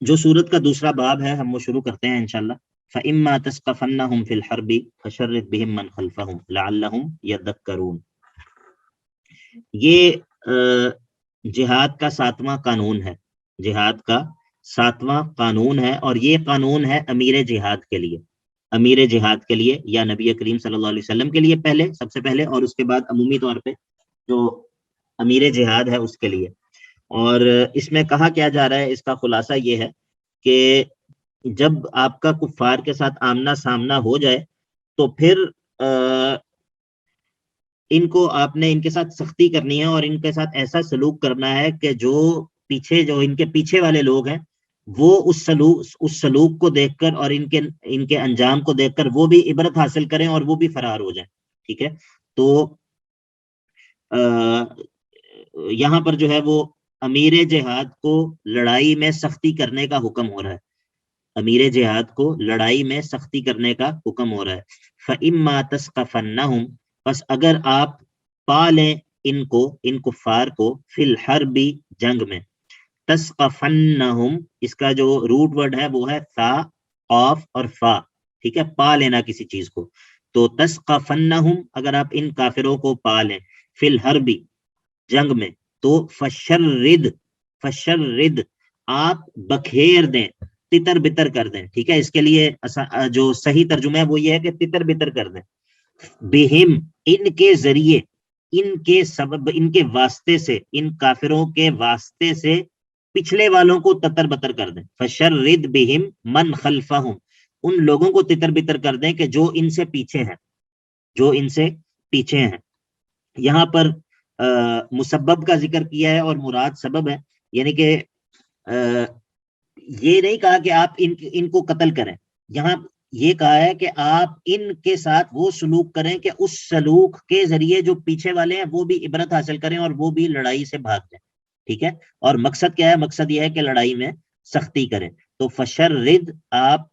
جو سورت کا دوسرا باب ہے ہم وہ شروع کرتے ہیں انشاءاللہ۔ فَإِمَّا تَثْقَفَنَّهُمْ فِي الْحَرْبِ فَشَرِّدْ بِهِمْ مَنْ خَلْفَهُمْ لَعَلَّهُمْ يَذَّكَّرُونَ، یہ جہاد کا 7واں قانون ہے، جہاد کا 7واں قانون ہے، اور یہ قانون ہے امیر جہاد کے لیے، امیر جہاد کے لیے یا نبی کریم صلی اللہ علیہ وسلم کے لیے پہلے، سب سے پہلے، اور اس کے بعد عمومی طور پہ جو امیر جہاد ہے اس کے لیے۔ اور اس میں کہا کیا جا رہا ہے، اس کا خلاصہ یہ ہے کہ جب آپ کا کفار کے ساتھ آمنا سامنا ہو جائے تو پھر ان کو آپ نے ان کے ساتھ سختی کرنی ہے اور ان کے ساتھ ایسا سلوک کرنا ہے کہ جو ان کے پیچھے والے لوگ ہیں وہ اس سلوک کو دیکھ کر اور ان کے انجام کو دیکھ کر وہ بھی عبرت حاصل کریں اور وہ بھی فرار ہو جائیں. ٹھیک ہے. تو یہاں پر جو ہے وہ امیر جہاد کو لڑائی میں سختی کرنے کا حکم ہو رہا ہے. امیر جہاد کو لڑائی میں سختی کرنے کا حکم ہو رہا ہے. فَإِمَّا تَسْقَفَنَّهُمْ، بس اگر آپ پا لیں ان کفار کو، فی الحرب، جنگ میں. تسقفنہم، اس کا جو روٹ ورڈ ہے وہ ہے ثا، قاف اور فا. ٹھیک ہے، پا لینا کسی چیز کو. تو تسقفنہم، اگر آپ ان کافروں کو پا لیں، فی الحرب، جنگ میں، تو فشرد، آپ بکھیر دیں، تتر بتر کر دیں. ٹھیک ہے، اس کے لیے جو صحیح ترجمہ ہے وہ یہ ہے کہ تتر بتر کر دیں. بہم، ان کے ذریعے، ان کے سبب، ان کے واسطے سے، ان کافروں کے واسطے سے پچھلے والوں کو تتر بتر کر دیں. فشرد بہم من خلفہم، ان لوگوں کو تتر بتر کر دیں کہ جو ان سے پیچھے ہیں. یہاں پر مسبب کا ذکر کیا ہے اور مراد سبب ہے، یعنی کہ یہ نہیں کہا کہ آپ ان کو قتل کریں. یہاں یہ کہا ہے کہ آپ ان کے ساتھ وہ سلوک کریں کہ اس سلوک کے ذریعے جو پیچھے والے ہیں وہ بھی عبرت حاصل کریں اور وہ بھی لڑائی سے بھاگ جائیں. ٹھیک ہے. اور مقصد کیا ہے؟ مقصد یہ ہے کہ لڑائی میں سختی کریں. تو فشرد، آپ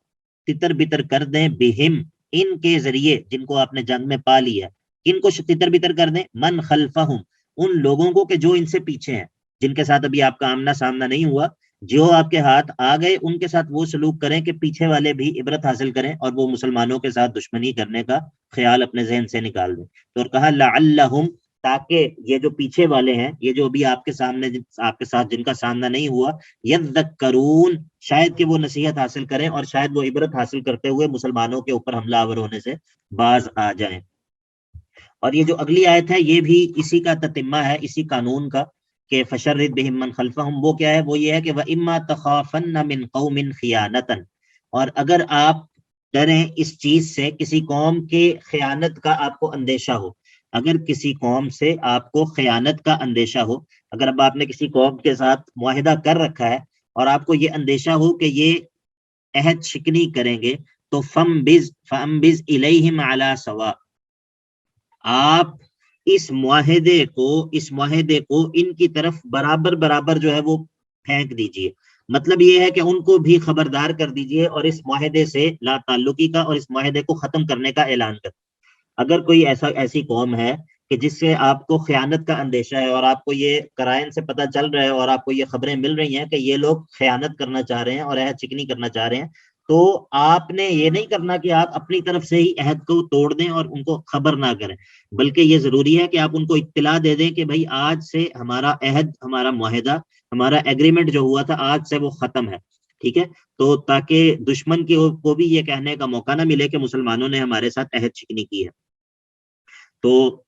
تتر بتر کر دیں، بہم، ان کے ذریعے جن کو آپ نے جنگ میں پا لیا، ان کو تتر بتر کر دیں، من خلفہم، ان لوگوں کو کہ جو ان سے پیچھے ہیں، جن کے ساتھ ابھی آپ کا آمنا سامنا نہیں ہوا، جو آپ کے ہاتھ آ گئے ان کے ساتھ وہ سلوک کریں کہ پیچھے والے بھی عبرت حاصل کریں اور وہ مسلمانوں کے ساتھ دشمنی کرنے کا خیال اپنے ذہن سے نکال دیں. تو اور کہا لعلہم، تاکہ یہ جو پیچھے والے ہیں، یہ جو ابھی آپ کے ساتھ جن کا سامنا نہیں ہوا، یذکرون، شاید کہ وہ نصیحت حاصل کریں اور شاید وہ عبرت حاصل کرتے ہوئے مسلمانوں کے اوپر حملہ آور ہونے سے باز آ جائیں. اور یہ جو اگلی آیت ہے یہ بھی اسی کا تتمہ ہے، اسی قانون کا، کہ فشرد بہم من خلفہم. وہ کیا ہے؟ وہ یہ ہے کہ وَإِمَّا تَخَافَنَّ مِن قَوْمٍ خِيَانَةً، اور اگر آپ ڈریں اس چیز سے، کسی قوم کے خیانت کا آپ کو اندیشہ ہو، اگر کسی قوم سے آپ کو خیانت کا اندیشہ ہو، اگر اب آپ نے کسی قوم کے ساتھ معاہدہ کر رکھا ہے اور آپ کو یہ اندیشہ ہو کہ یہ عہد شکنی کریں گے، تو فَأَنبِذْ إِلَيْهِمْ عَلَى سَوَاءٍ، آپ اس معاہدے کو ان کی طرف برابر جو ہے وہ پھینک دیجئے. مطلب یہ ہے کہ ان کو بھی خبردار کر دیجئے اور اس معاہدے سے لا تعلقی کا اور اس معاہدے کو ختم کرنے کا اعلان کر. اگر کوئی ایسی قوم ہے کہ جس سے آپ کو خیانت کا اندیشہ ہے اور آپ کو یہ قرائن سے پتہ چل رہا ہے اور آپ کو یہ خبریں مل رہی ہیں کہ یہ لوگ خیانت کرنا چاہ رہے ہیں اور عہد چکنی کرنا چاہ رہے ہیں، تو آپ نے یہ نہیں کرنا کہ آپ اپنی طرف سے ہی عہد کو توڑ دیں اور ان کو خبر نہ کریں، بلکہ یہ ضروری ہے کہ آپ ان کو اطلاع دے دیں کہ بھائی آج سے ہمارا عہد، ہمارا معاہدہ، ہمارا ایگریمنٹ جو ہوا تھا آج سے وہ ختم ہے. ٹھیک ہے. تو تاکہ دشمن کو بھی یہ کہنے کا موقع نہ ملے کہ مسلمانوں نے ہمارے ساتھ عہد چکنی کی ہے. تو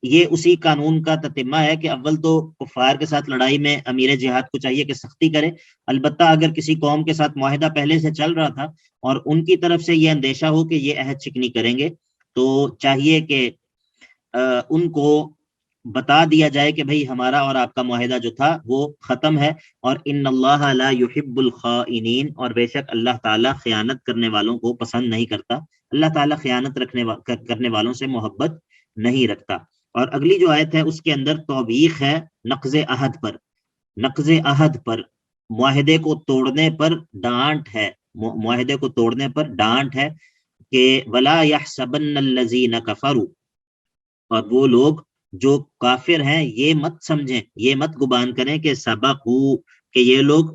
یہ اسی قانون کا تتمہ ہے کہ اول تو کفار کے ساتھ لڑائی میں امیر جہاد کو چاہیے کہ سختی کرے. البتہ اگر کسی قوم کے ساتھ معاہدہ پہلے سے چل رہا تھا اور ان کی طرف سے یہ اندیشہ ہو کہ یہ عہد چکنی کریں گے، تو چاہیے کہ ان کو بتا دیا جائے کہ بھئی ہمارا اور آپ کا معاہدہ جو تھا وہ ختم ہے، اور ان اللہ لا يحب الخائنین، اور بے شک اللہ تعالیٰ خیانت کرنے والوں کو پسند نہیں کرتا. اللہ تعالیٰ خیانت کرنے والوں سے محبت نہیں رکھتا. اور اگلی جو آیت ہے اس کے اندر توبیخ ہے نقض عہد پر، معاہدے کو توڑنے پر ڈانٹ ہے، معاہدے کو توڑنے پر ڈانٹ ہے کہ وَلَا يَحْسَبَنَّ الَّذِينَ كَفَرُوا، اور وہ لوگ جو کافر ہیں یہ مت سمجھیں، یہ مت گمان کریں کہ سبقوا، کہ یہ لوگ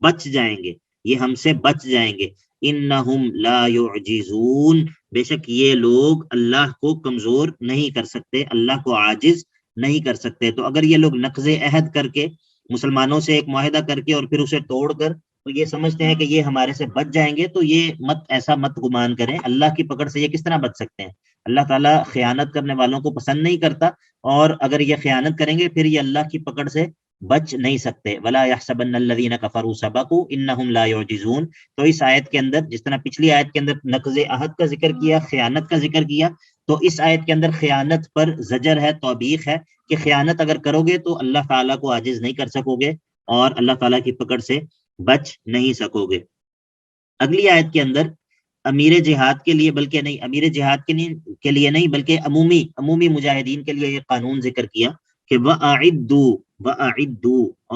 بچ جائیں گے، یہ ہم سے بچ جائیں گے. انہم لا یعجزون، بے شک یہ لوگ اللہ کو کمزور نہیں کر سکتے، اللہ کو عاجز نہیں کر سکتے. تو اگر یہ لوگ نقض عہد کر کے، مسلمانوں سے ایک معاہدہ کر کے اور پھر اسے توڑ کر تو یہ سمجھتے ہیں کہ یہ ہمارے سے بچ جائیں گے، تو یہ ایسا مت گمان کریں. اللہ کی پکڑ سے یہ کس طرح بچ سکتے ہیں؟ اللہ تعالیٰ خیانت کرنے والوں کو پسند نہیں کرتا، اور اگر یہ خیانت کریں گے پھر یہ اللہ کی پکڑ سے بچ نہیں سکتے. ولا يحسبن الذين كفروا سبقوا انهم لا يعجزون. تو اس آیت کے اندر جس طرح پچھلی آیت کے اندر نقض عہد کا ذکر کیا، خیانت کا ذکر کیا، تو اس آیت کے اندر خیانت پر زجر ہے، توبیخ ہے کہ خیانت اگر کرو گے تو اللہ تعالیٰ کو عاجز نہیں کر سکو گے اور اللہ تعالیٰ کی پکڑ سے بچ نہیں سکو گے. اگلی آیت کے اندر امیر جہاد کے لیے، بلکہ نہیں امیر جہاد کے لیے نہیں بلکہ عمومی مجاہدین کے لیے یہ قانون ذکر کیا کہ وَأَعِدُّوا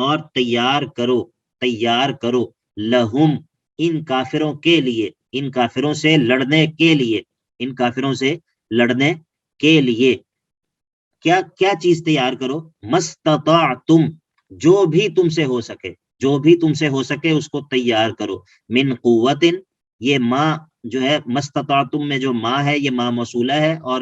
اور تیار کرو لہم ان کافروں کے لیے، ان کافروں سے لڑنے کے لیے کیا چیز تیار کرو؟ مستطاعتم جو بھی تم سے ہو سکے اس کو تیار کرو. من قوت، یہ ما جو ہے مستطاعتم میں جو ما ہے یہ ما موصولہ ہے، اور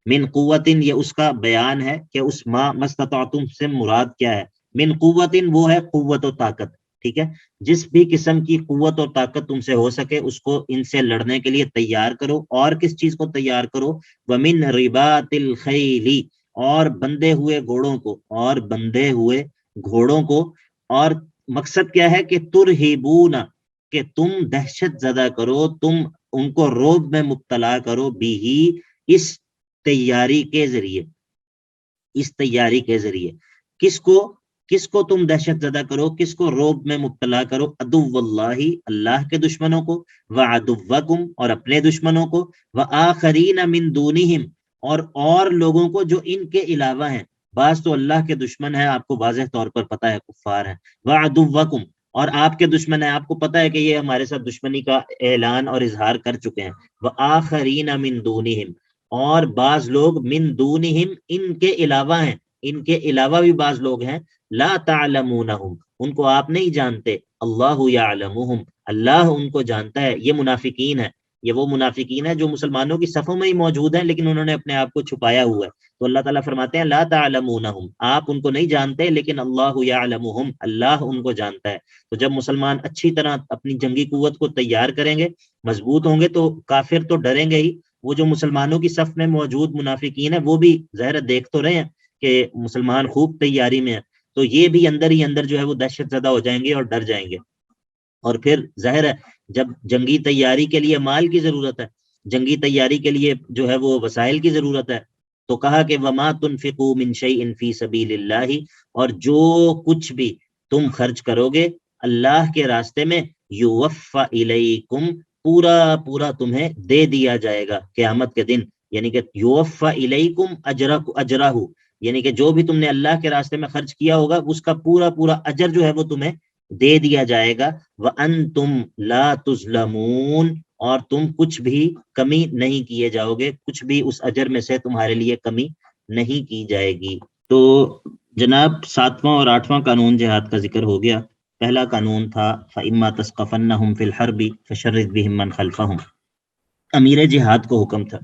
من قوت یہ اس کا بیان ہے کہ اس ما مستطاعتم سے مراد کیا ہے. من قوت وہ ہے قوت و طاقت، ٹھیک ہے، جس بھی قسم کی قوت اور طاقت تم سے ہو سکے اس کو ان سے لڑنے کے لیے تیار کرو. اور کس چیز کو تیار کرو؟ وَمِن رِبَاطِ الْخَيْلِ اور بندے ہوئے گھوڑوں کو. اور مقصد کیا ہے کہ ترہبون کہ تم دہشت زدہ کرو، تم ان کو روب میں مبتلا کرو، بھی اس تیاری کے ذریعے. کس کو تم دہشت زدہ کرو، کس کو روب میں مبتلا کرو؟ عدو اللہ، اللہ کے دشمنوں کو، وعدوکم اور اپنے دشمنوں کو، وآخرین من دونہم اور لوگوں کو جو ان کے علاوہ ہیں. بعض تو اللہ کے دشمن ہیں، آپ کو واضح طور پر پتہ ہے کفار ہیں. وعدوکم اور آپ کے دشمن ہیں، آپ کو پتہ ہے کہ یہ ہمارے ساتھ دشمنی کا اعلان اور اظہار کر چکے ہیں. وآخرین من دونہم اور بعض لوگ من دونہم ان کے علاوہ ہیں، ان کے علاوہ بھی بعض لوگ ہیں. لا تعلمونہم ان کو آپ نہیں جانتے. اللہ یعلمہم اللہ ان کو جانتا ہے. یہ منافقین ہے، یہ وہ منافقین ہے جو مسلمانوں کی صفوں میں ہی موجود ہیں لیکن انہوں نے اپنے آپ کو چھپایا ہوا ہے. تو اللہ تعالیٰ فرماتے ہیں لا تعلمونہم آپ ان کو نہیں جانتے لیکن اللہ یعلمہم اللہ ان کو جانتا ہے. تو جب مسلمان اچھی طرح اپنی جنگی قوت کو تیار کریں گے، مضبوط ہوں گے، تو کافر تو ڈریں گے ہی. وہ جو مسلمانوں کی صف میں موجود منافقین ہیں وہ بھی ظاہر دیکھ تو رہے ہیں کہ مسلمان خوب تیاری میں ہیں، تو یہ بھی اندر ہی اندر جو ہے وہ دہشت زدہ ہو جائیں گے اور ڈر جائیں گے. اور پھر ظاہر ہے جب جنگی تیاری کے لیے مال کی ضرورت ہے، جنگی تیاری کے لیے جو ہے وہ وسائل کی ضرورت ہے، تو کہا کہ وما تنفقوا من شیء فی سبیل اللہ اور جو کچھ بھی تم خرچ کرو گے اللہ کے راستے میں، یوفی الیکم پورا تمہیں دے دیا جائے گا قیامت کے دن. یعنی کہ یوفی الیکم اجرہ یعنی کہ جو بھی تم نے اللہ کے راستے میں خرچ کیا ہوگا اس کا پورا اجر جو ہے وہ تمہیں دے دیا جائے گا. وَأَنْتُمْ لَا تُظْلَمُونَ اور تم کچھ بھی کمی نہیں کیے جاؤ گے، کچھ بھی اس اجر میں سے تمہارے لیے کمی نہیں کی جائے گی. تو جناب 7واں اور 8واں قانون جہاد کا ذکر ہو گیا. پہلا قانون تھا فَإِمَّا تَثْقَفَنَّهُمْ فِي الْحَرْبِ فَشَرِّدْ بِهِمْ مَنْ خَلْفَهُمْ امیر جہاد کو حکم تھا.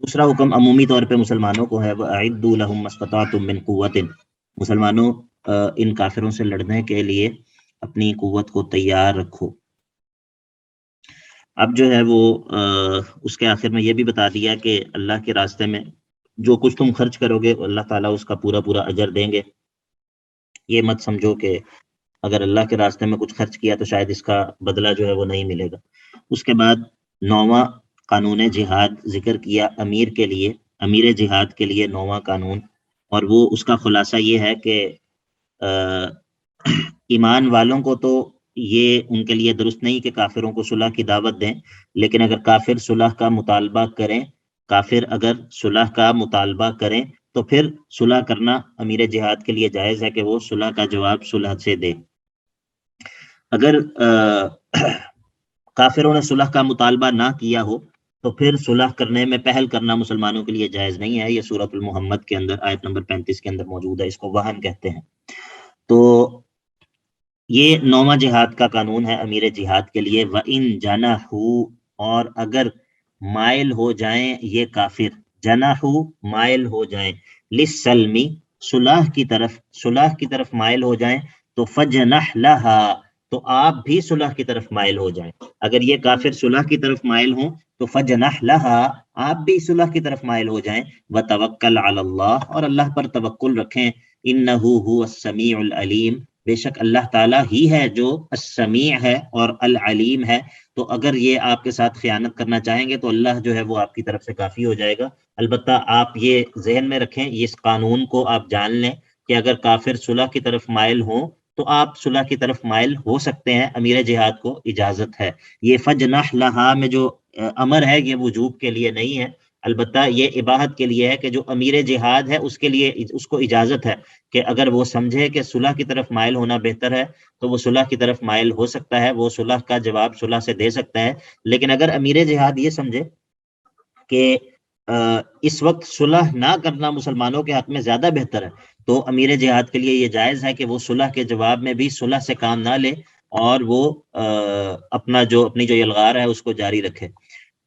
دوسرا حکم عمومی طور پہ مسلمانوں کو ہے وَأَعِدُّوا لَهُمْ مَا اسْتَطَعْتُم مِّن قُوَّةٍ مسلمانوں ان کافروں سے لڑنے کے لیے اپنی قوت کو تیار رکھو. اب جو ہے وہ اس کے آخر میں یہ بھی بتا دیا کہ اللہ کے راستے میں جو کچھ تم خرچ کرو گے اللہ تعالیٰ اس کا پورا اجر دیں گے. یہ مت سمجھو کہ اگر اللہ کے راستے میں کچھ خرچ کیا تو شاید اس کا بدلہ جو ہے وہ نہیں ملے گا. اس کے بعد 9واں قانون جہاد ذکر کیا امیر جہاد کے لیے 9واں قانون، اور وہ اس کا خلاصہ یہ ہے کہ ایمان والوں کو تو یہ ان کے لیے درست نہیں کہ کافروں کو صلح کی دعوت دیں، لیکن اگر کافر صلح کا مطالبہ کریں تو پھر صلح کرنا امیر جہاد کے لیے جائز ہے کہ وہ صلح کا جواب صلح سے دے. اگر کافروں نے صلح کا مطالبہ نہ کیا ہو تو پھر صلح کرنے میں پہل کرنا مسلمانوں کے لیے جائز نہیں ہے. یہ سورۃ المحمد کے اندر آیت نمبر 35 کے اندر موجود ہے، اس کو وہن کہتے ہیں. تو یہ 9واں جہاد کا قانون ہے امیر جہاد کے لیے. وَإِن جَنَحُوا اور اگر مائل ہو جائیں یہ کافر، جنحوا مائل ہو جائیں، للسلم صلح کی طرف مائل ہو جائیں، تو فجنح لها تو آپ بھی صلح کی طرف مائل ہو جائیں. اگر یہ کافر صلح کی طرف مائل ہوں تو فجنح لها آپ بھی صلح کی طرف مائل ہو جائیں. وتوکل علی اللہ اور اللہ پر توکل رکھیں. انہ هو السمیع العلیم، بے شک اللہ تعالیٰ ہی ہے جو السمیع ہے اور العلیم ہے. تو اگر یہ آپ کے ساتھ خیانت کرنا چاہیں گے تو اللہ جو ہے وہ آپ کی طرف سے کافی ہو جائے گا. البتہ آپ یہ ذہن میں رکھیں، اس قانون کو آپ جان لیں کہ اگر کافر صلح کی طرف مائل ہوں تو آپ صلح کی طرف مائل ہو سکتے ہیں، امیر جہاد کو اجازت ہے. یہ فجنح لہا میں جو امر ہے یہ وجوب کے لیے نہیں ہے، البتہ یہ اباحت کے لیے ہے کہ جو امیر جہاد ہے اس کے لیے اس کو اجازت ہے کہ اگر وہ سمجھے کہ صلح کی طرف مائل ہونا بہتر ہے تو وہ صلح کی طرف مائل ہو سکتا ہے، وہ صلح کا جواب صلح سے دے سکتا ہے. لیکن اگر امیر جہاد یہ سمجھے کہ اس وقت صلح نہ کرنا مسلمانوں کے حق میں زیادہ بہتر ہے تو امیر جہاد کے لیے یہ جائز ہے کہ وہ صلح کے جواب میں بھی صلح سے کام نہ لے اور وہ اپنی جو یلغار ہے اس کو جاری رکھے.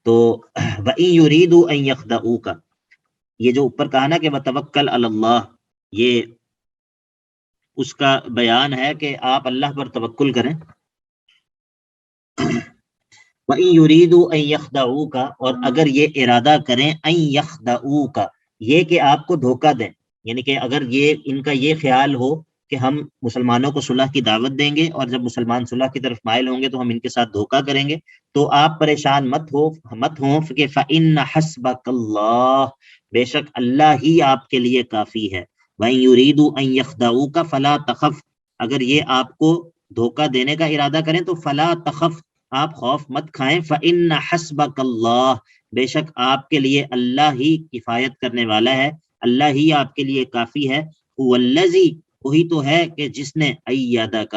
تو وَإِن يُرِيدُوا أَن يَخْدَعُوكَ، یہ جو اوپر کہا نا کہ وَتَوَکَّلْ عَلَى اللَّهِ، یہ اس کا بیان ہے کہ آپ اللہ پر توکل کریں. وَإِن يُرِيدُوا أَن يَخْدَعُوكَ، اور اگر یہ ارادہ کریں أَن يَخْدَعُوكَ، یہ کہ آپ کو دھوکہ دیں، یعنی کہ اگر یہ ان کا یہ خیال ہو کہ ہم مسلمانوں کو صلح کی دعوت دیں گے اور جب مسلمان صلح کی طرف مائل ہوں گے تو ہم ان کے ساتھ دھوکہ کریں گے، تو آپ پریشان مت ہوں کہ فَإِنَّ حَسْبَكَ اللَّهُ، بے شک اللہ ہی آپ کے لیے کافی ہے. وَإِن يُرِيدُوا أَن يَخْدَعُوكَ فَلَا تَخَفْ، اگر یہ آپ کو دھوکہ دینے کا ارادہ کریں تو فَلَا تَخَفْ، آپ خوف مت کھائیں. فَإِنَّ حَسْبَكَ اللَّهُ، بے شک آپ کے لیے اللہ ہی کفایت کرنے والا ہے، اللہ ہی آپ کے لیے کافی ہے. هُوَ الَّذِي، وہی تو ہے کہ جس نے ایدک،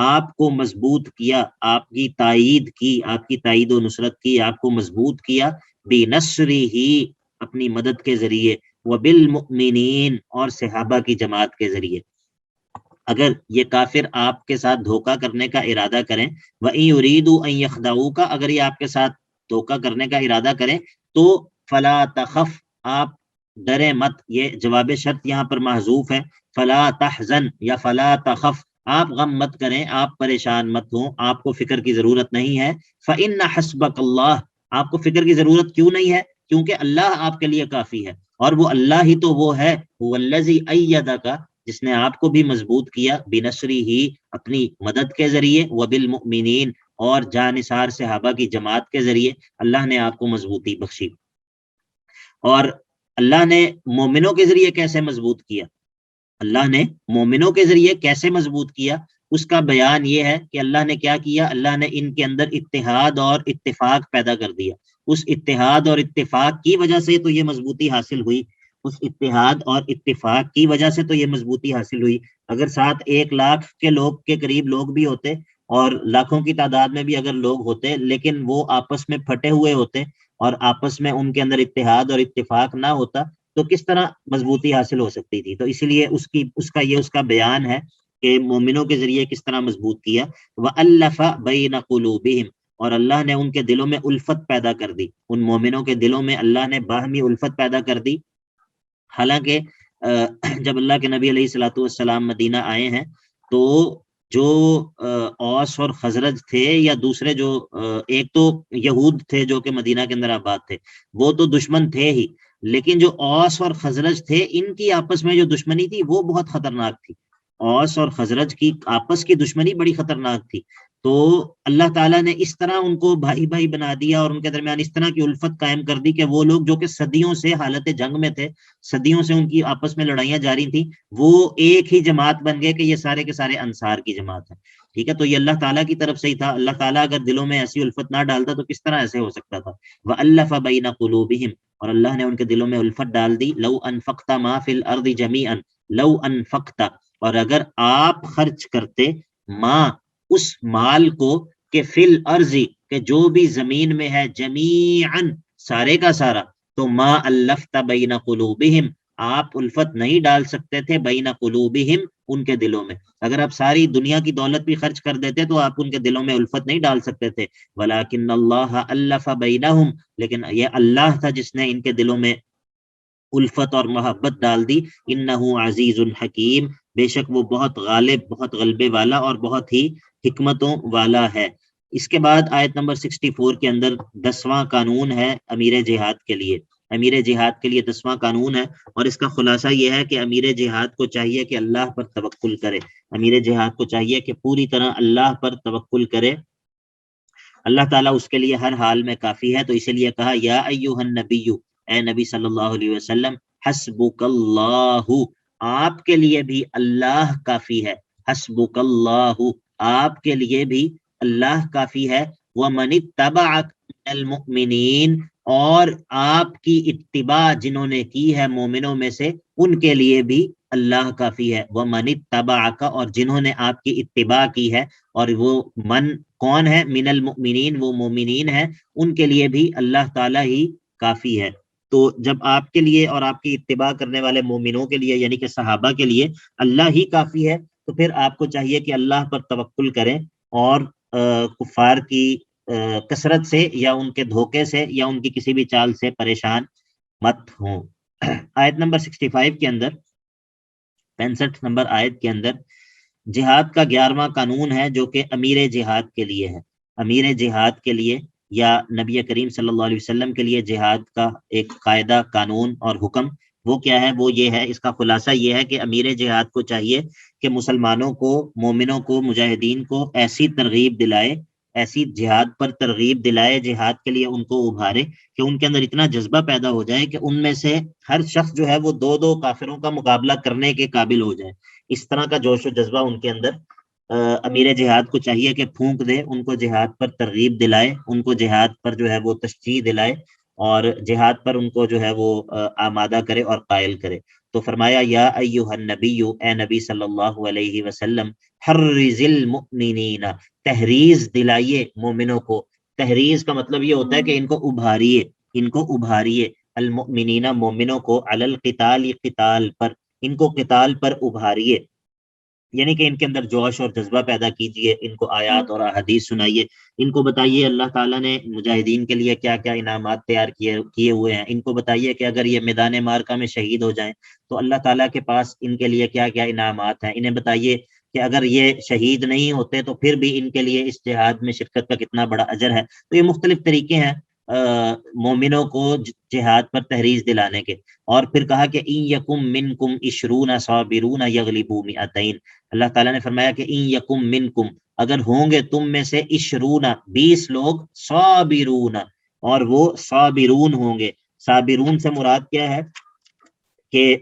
آپ کو مضبوط کیا، آپ کی تائید کی، آپ کی تائید و نصرت کی، آپ کو مضبوط کیا، بِنَصْرِهِ، اپنی مدد کے ذریعے، وَبِالْمُؤْمِنِينَ، اور صحابہ کی جماعت کے ذریعے. اگر یہ کافر آپ کے ساتھ دھوکہ کرنے کا ارادہ کریں، وَإِن يُرِيدُوا أَن يَخْدَعُوكَ، اگر یہ آپ کے ساتھ دھوکہ کرنے کا ارادہ کریں تو فَلَا تَخَفْ، آپ ڈرے مت، یہ جواب شرط یہاں پر محذوف ہے. فَلَا تَحْزَنْ یا فَلَا تَخَفْ، آپ غم مت کریں، آپ پریشان مت ہوں، آپ کو فکر کی ضرورت نہیں ہے. فَإِنَّ حَسْبَكَ اللَّهُ، آپ کو فکر کی ضرورت کیوں نہیں ہے؟ کیونکہ اللہ آپ کے لیے کافی ہے، اور وہ اللہ ہی تو وہ ہے، هُوَ الَّذِي أَيَّدَكَ، جس نے آپ کو بھی مضبوط کیا، بِنَصْرِهِ، اپنی مدد کے ذریعے، وَبِالْمُؤْمِنِينَ، اور جانثار صحابہ کی جماعت کے ذریعے اللہ نے آپ کو مضبوطی بخشی. اور اللہ نے مومنوں کے ذریعے کیسے مضبوط کیا؟ اللہ نے مومنوں کے ذریعے کیسے مضبوط کیا؟ اس کا بیان یہ ہے کہ اللہ نے کیا کیا، اللہ نے ان کے اندر اتحاد اور اتفاق پیدا کر دیا. اس اتحاد اور اتفاق کی وجہ سے تو یہ مضبوطی حاصل ہوئی، اس اتحاد اور اتفاق کی وجہ سے تو یہ مضبوطی حاصل ہوئی. اگر ساتھ 1,00,000 کے لوگ کے قریب لوگ بھی ہوتے اور لاکھوں کی تعداد میں بھی اگر لوگ ہوتے لیکن وہ آپس میں پھٹے ہوئے ہوتے اور آپس میں ان کے اندر اتحاد اور اتفاق نہ ہوتا تو کس طرح مضبوطی حاصل ہو سکتی تھی؟ تو اسی لیے اس کا بیان ہے کہ مومنوں کے ذریعے کس طرح مضبوط کیا. وَأَلَّفَ بَيْنَ قُلُوبِهِمْ، اور اللہ نے ان کے دلوں میں الفت پیدا کر دی، ان مومنوں کے دلوں میں اللہ نے باہمی الفت پیدا کر دی. حالانکہ جب اللہ کے نبی علیہ الصلوۃ والسلام مدینہ آئے ہیں تو جو اوس اور خزرج تھے یا دوسرے جو ایک تو یہود تھے جو کہ مدینہ کے اندر آباد تھے، وہ تو دشمن تھے ہی، لیکن جو اوس اور خزرج تھے ان کی آپس میں جو دشمنی تھی وہ بہت خطرناک تھی. اوس اور خزرج کی آپس کی دشمنی بڑی خطرناک تھی. تو اللہ تعالیٰ نے اس طرح ان کو بھائی بھائی بنا دیا اور ان کے درمیان اس طرح کی الفت قائم کر دی کہ وہ لوگ جو کہ صدیوں سے حالت جنگ میں تھے، صدیوں سے ان کی آپس میں لڑائیاں جاری تھیں، وہ ایک ہی جماعت بن گئے کہ یہ سارے کے سارے انصار کی جماعت ہے. ٹھیک ہے، تو یہ اللہ تعالیٰ کی طرف سے ہی تھا. اللہ تعالیٰ اگر دلوں میں ایسی الفت نہ ڈالتا تو کس طرح ایسے ہو سکتا تھا؟ وَأَلَّفَ بَيْنَ قُلُوبِهِمْ، اور اللہ نے ان کے دلوں میں الفت ڈال دی. لَوْ أَنفَقْتَ مَا فِي الْأَرْضِ جَمِيعًا، لَوْ أَنفَقْتَ، اور اگر آپ خرچ کرتے، ماں اس مال کو، کہ فی الارض، کہ جو بھی زمین میں ہے، جمیعاً سارے کا سارا، تو ما الفت بین قلوبہم، آپ الفت نہیں ڈال سکتے تھے بین قلوبہم، ان کے دلوں میں. اگر آپ ساری دنیا کی دولت بھی خرچ کر دیتے تو آپ ان کے دلوں میں الفت نہیں ڈال سکتے تھے. ولکن اللہ الف بینہم، لیکن یہ اللہ تھا جس نے ان کے دلوں میں الفت اور محبت ڈال دی. انہ عزیز حکیم، بے شک وہ بہت غالب، بہت غلبے والا اور بہت ہی حکمتوں والا ہے. اس کے بعد آیت نمبر 64 کے اندر 10واں قانون ہے امیر جہاد کے لیے. امیر جہاد کے لیے 10واں قانون ہے، اور اس کا خلاصہ یہ ہے کہ امیر جہاد کو چاہیے کہ اللہ پر توکل کرے، امیر جہاد کو چاہیے کہ پوری طرح اللہ پر توکل کرے، اللہ تعالیٰ اس کے لیے ہر حال میں کافی ہے۔ تو اسی لیے کہا یا ایھا النبی، اے نبی صلی اللہ علیہ وسلم، حسبک اللہ، آپ کے لیے بھی اللہ کافی ہے، حسبک اللہ، آپ کے لیے بھی اللہ کافی ہے، ومن اتبعک من المؤمنین، اور آپ کی اتباع جنہوں نے کی ہے مومنوں میں سے ان کے لیے بھی اللہ کافی ہے، ومن اتبعک، اور جنہوں نے آپ کی اتباع کی ہے، اور وہ من کون ہے؟ من المؤمنین، وہ مومنین ہیں، ان کے لیے بھی اللہ تعالیٰ ہی کافی ہے۔ تو جب آپ کے لیے اور آپ کی اتباع کرنے والے مومنوں کے لیے یعنی کہ صحابہ کے لیے اللہ ہی کافی ہے، تو پھر آپ کو چاہیے کہ اللہ پر توکل کریں اور کفار کی کثرت سے یا ان کے دھوکے سے یا ان کی کسی بھی چال سے پریشان مت ہوں۔ آیت نمبر 65 کے اندر، 65 نمبر آیت کے اندر جہاد کا 11واں قانون ہے جو کہ امیر جہاد کے لیے ہے۔ امیر جہاد کے لیے یا نبی کریم صلی اللہ علیہ وسلم کے لیے جہاد کا ایک قاعدہ، قانون اور حکم وہ کیا ہے؟ وہ یہ ہے، اس کا خلاصہ یہ ہے کہ امیر جہاد کو چاہیے کہ مسلمانوں کو، مومنوں کو، مجاہدین کو ایسی ترغیب دلائے، ایسی جہاد پر ترغیب دلائے، جہاد کے لیے ان کو ابھارے کہ ان کے اندر اتنا جذبہ پیدا ہو جائے کہ ان میں سے ہر شخص جو ہے وہ دو دو کافروں کا مقابلہ کرنے کے قابل ہو جائے۔ اس طرح کا جوش و جذبہ ان کے اندر امیر جہاد کو چاہیے کہ پھونک دے، ان کو جہاد پر ترغیب دلائے، ان کو جہاد پر جو ہے وہ تشجیع دلائے اور جہاد پر ان کو جو ہے وہ آمادہ کرے اور قائل کرے۔ تو فرمایا یا ایھا النبی، اے نبی صلی اللہ علیہ وسلم، حرض المؤمنین، تحریض دلائیے مومنوں کو۔ تحریض کا مطلب یہ ہوتا ہے کہ ان کو ابھاریے، ان کو ابھاریے، المؤمنین، مومنوں کو، علی القتال، قتال پر، ان کو قتال پر ابھاریے، یعنی کہ ان کے اندر جوش اور جذبہ پیدا کیجئے، ان کو آیات اور احادیث سنائیے، ان کو بتائیے اللہ تعالیٰ نے مجاہدین کے لیے کیا کیا انعامات تیار کیے ہوئے ہیں، ان کو بتائیے کہ اگر یہ میدان معرکہ میں شہید ہو جائیں تو اللہ تعالیٰ کے پاس ان کے لیے کیا کیا انعامات ہیں، انہیں بتائیے کہ اگر یہ شہید نہیں ہوتے تو پھر بھی ان کے لیے اس جہاد میں شرکت کا کتنا بڑا اجر ہے۔ تو یہ مختلف طریقے ہیں مومنوں کو جہاد پر تحریض دلانے کے۔ اور پھر کہا کہ ان یکم منکم 20 صابرون یغلبوا 200، اللہ تعالیٰ نے فرمایا کہ ان یکم منکم، اگر ہوں گے تم میں سے 20 لوگ، صابرون، اور وہ صابرون ہوں گے۔ صابرون سے مراد کیا ہے کہ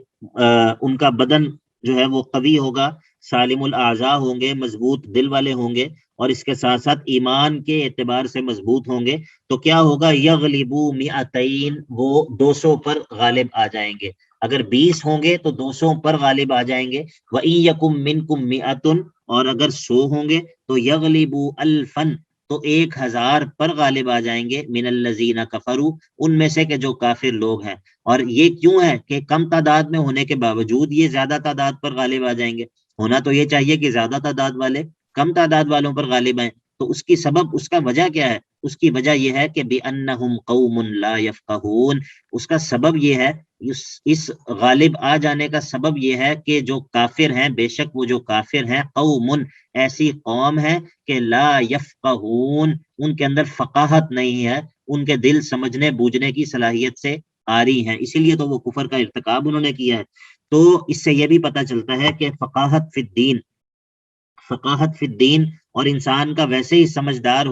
ان کا بدن جو ہے وہ قوی ہوگا، سالم الاعضاء ہوں گے، مضبوط دل والے ہوں گے، اور اس کے ساتھ ساتھ ایمان کے اعتبار سے مضبوط ہوں گے۔ تو کیا ہوگا؟ یغلبوا 200، وہ 200 پر غالب آ جائیں گے۔ اگر 20 ہوں گے تو 200 پر غالب آ جائیں گے۔ وَإِن يَكُن مِّنكُم 100، اور اگر 100 ہوں گے تو یغلبوا 1000، تو 1000 پر غالب آ جائیں گے، من الذین کفروا، ان میں سے کہ جو کافر لوگ ہیں۔ اور یہ کیوں ہے کہ کم تعداد میں ہونے کے باوجود یہ زیادہ تعداد پر غالب آ جائیں گے؟ ہونا تو یہ چاہیے کہ زیادہ تعداد والے کم تعداد والوں پر غالب آئیں۔ تو اس کی سبب، اس کا وجہ کیا ہے؟ اس کی وجہ یہ ہے کہ بِأَنَّهُمْ قَوْمٌ لَا يَفْقَهُونَ، اس کا سبب یہ ہے، اس غالب آ جانے کا سبب یہ ہے کہ جو کافر ہیں، بے شک وہ جو کافر ہیں، قوم، ایسی قوم ہے کہ لا یفقہون، ان کے اندر فقاہت نہیں ہے، ان کے دل سمجھنے بوجھنے کی صلاحیت سے آری ہیں، اسی لیے تو وہ کفر کا ارتکاب انہوں نے کیا ہے۔ تو اس سے یہ بھی پتہ چلتا ہے کہ فقاہت فی الدین، فقاہت فی الدین، اور انسان کا ویسے ہی سمجھدار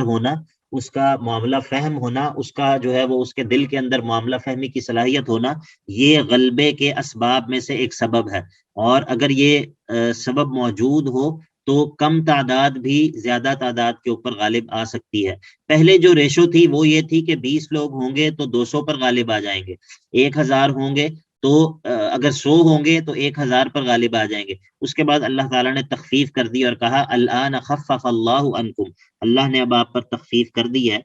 ہونا، اس کا معاملہ فہم ہونا، اس کا جو ہے وہ اس کے دل کے اندر معاملہ فہمی کی صلاحیت ہونا، یہ غلبے کے اسباب میں سے ایک سبب ہے۔ اور اگر یہ سبب موجود ہو تو کم تعداد بھی زیادہ تعداد کے اوپر غالب آ سکتی ہے۔ پہلے جو ریشو تھی وہ یہ تھی کہ 20 لوگ ہوں گے تو 200 پر غالب آ جائیں گے، 1000 ہوں گے تو اگر 100 ہوں گے تو 1000 پر غالب آ جائیں گے۔ اس کے بعد اللہ تعالیٰ نے تخفیف کر دی اور کہا الآن خفف اللہ عنکم، اللہ نے اب آپ پر تخفیف کر دی ہے،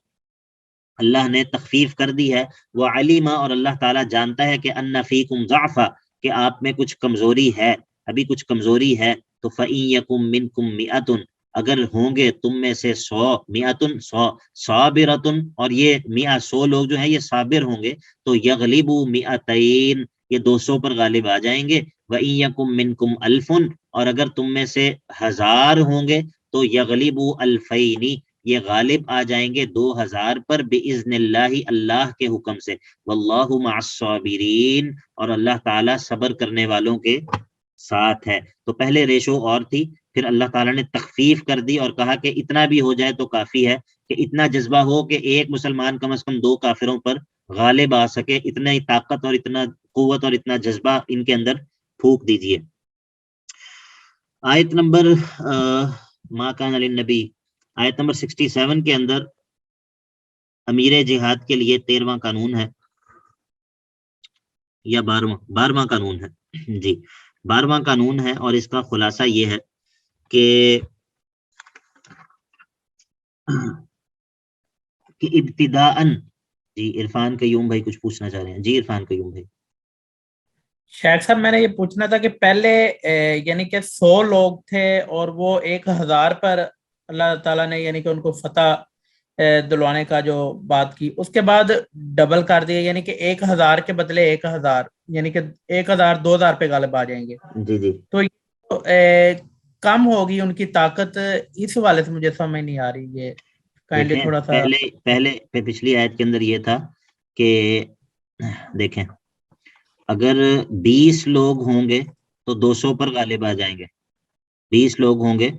اللہ نے تخفیف کر دی ہے۔ وعلم، اور اللہ تعالیٰ جانتا ہے کہ ان فیکم ضعفا، کہ آپ میں کچھ کمزوری ہے، ابھی کچھ کمزوری ہے۔ تو فإن یکم منکم 100، اگر ہوں گے تم میں سے 100، 100 صابرۃ، اور یہ 100 لوگ جو ہیں یہ صابر ہوں گے، تو یغلبوا 200، یہ 200 پر غالب آ جائیں گے۔ وإن یکم منکم 1000، اور اگر تم میں سے 1000 ہوں گے تو یغلبوا 2000، یہ غالب آ جائیں گے 2000 پر باذن اللہ، اللہ کے حکم سے، واللہ مع الصابرین، اور اللہ تعالیٰ صبر کرنے والوں کے ساتھ ہے۔ تو پہلے ریشو اور تھی، پھر اللہ تعالیٰ نے تخفیف کر دی اور کہا کہ اتنا بھی ہو جائے تو کافی ہے، کہ اتنا جذبہ ہو کہ ایک مسلمان کم از کم 2 کافروں پر غالب آ سکے، اتنا ہی طاقت اور اتنا قوت اور اتنا جذبہ ان کے اندر پھونک دیجئے۔ آیت نمبر ما کان للنبی، آیت نمبر 67 کے اندر امیر جہاد کے لیے 13واں قانون ہے یا 12واں قانون ہے، جی 12واں قانون ہے، اور اس کا خلاصہ یہ ہے کہ ابتداءً، جی عرفان قیوم بھائی کچھ پوچھنا چاہ رہے ہیں، جی عرفان قیوم بھائی۔ شیخ صاحب میں نے یہ پوچھنا تھا کہ پہلے یعنی کہ 100 لوگ تھے اور وہ 1000 پر اللہ تعالیٰ نے یعنی کہ ان کو فتح دلوانے کا جو بات کی، اس کے بعد ڈبل کر دیا، یعنی کہ 1000 کے بدلے 1000، یعنی کہ 1000 2000 پہ غالب آ جائیں گے۔ جی جی تو کم ہوگی ان کی طاقت، اس حوالے سے مجھے سمجھ نہیں آ رہی، یہ کائنڈلی دیکھیں، تھوڑا سا۔ پہلے پچھلی آیت کے اندر یہ تھا کہ دیکھیں اگر 20 لوگ ہوں گے تو 200 پر غالب آ جائیں گے، 20 لوگ ہوں گے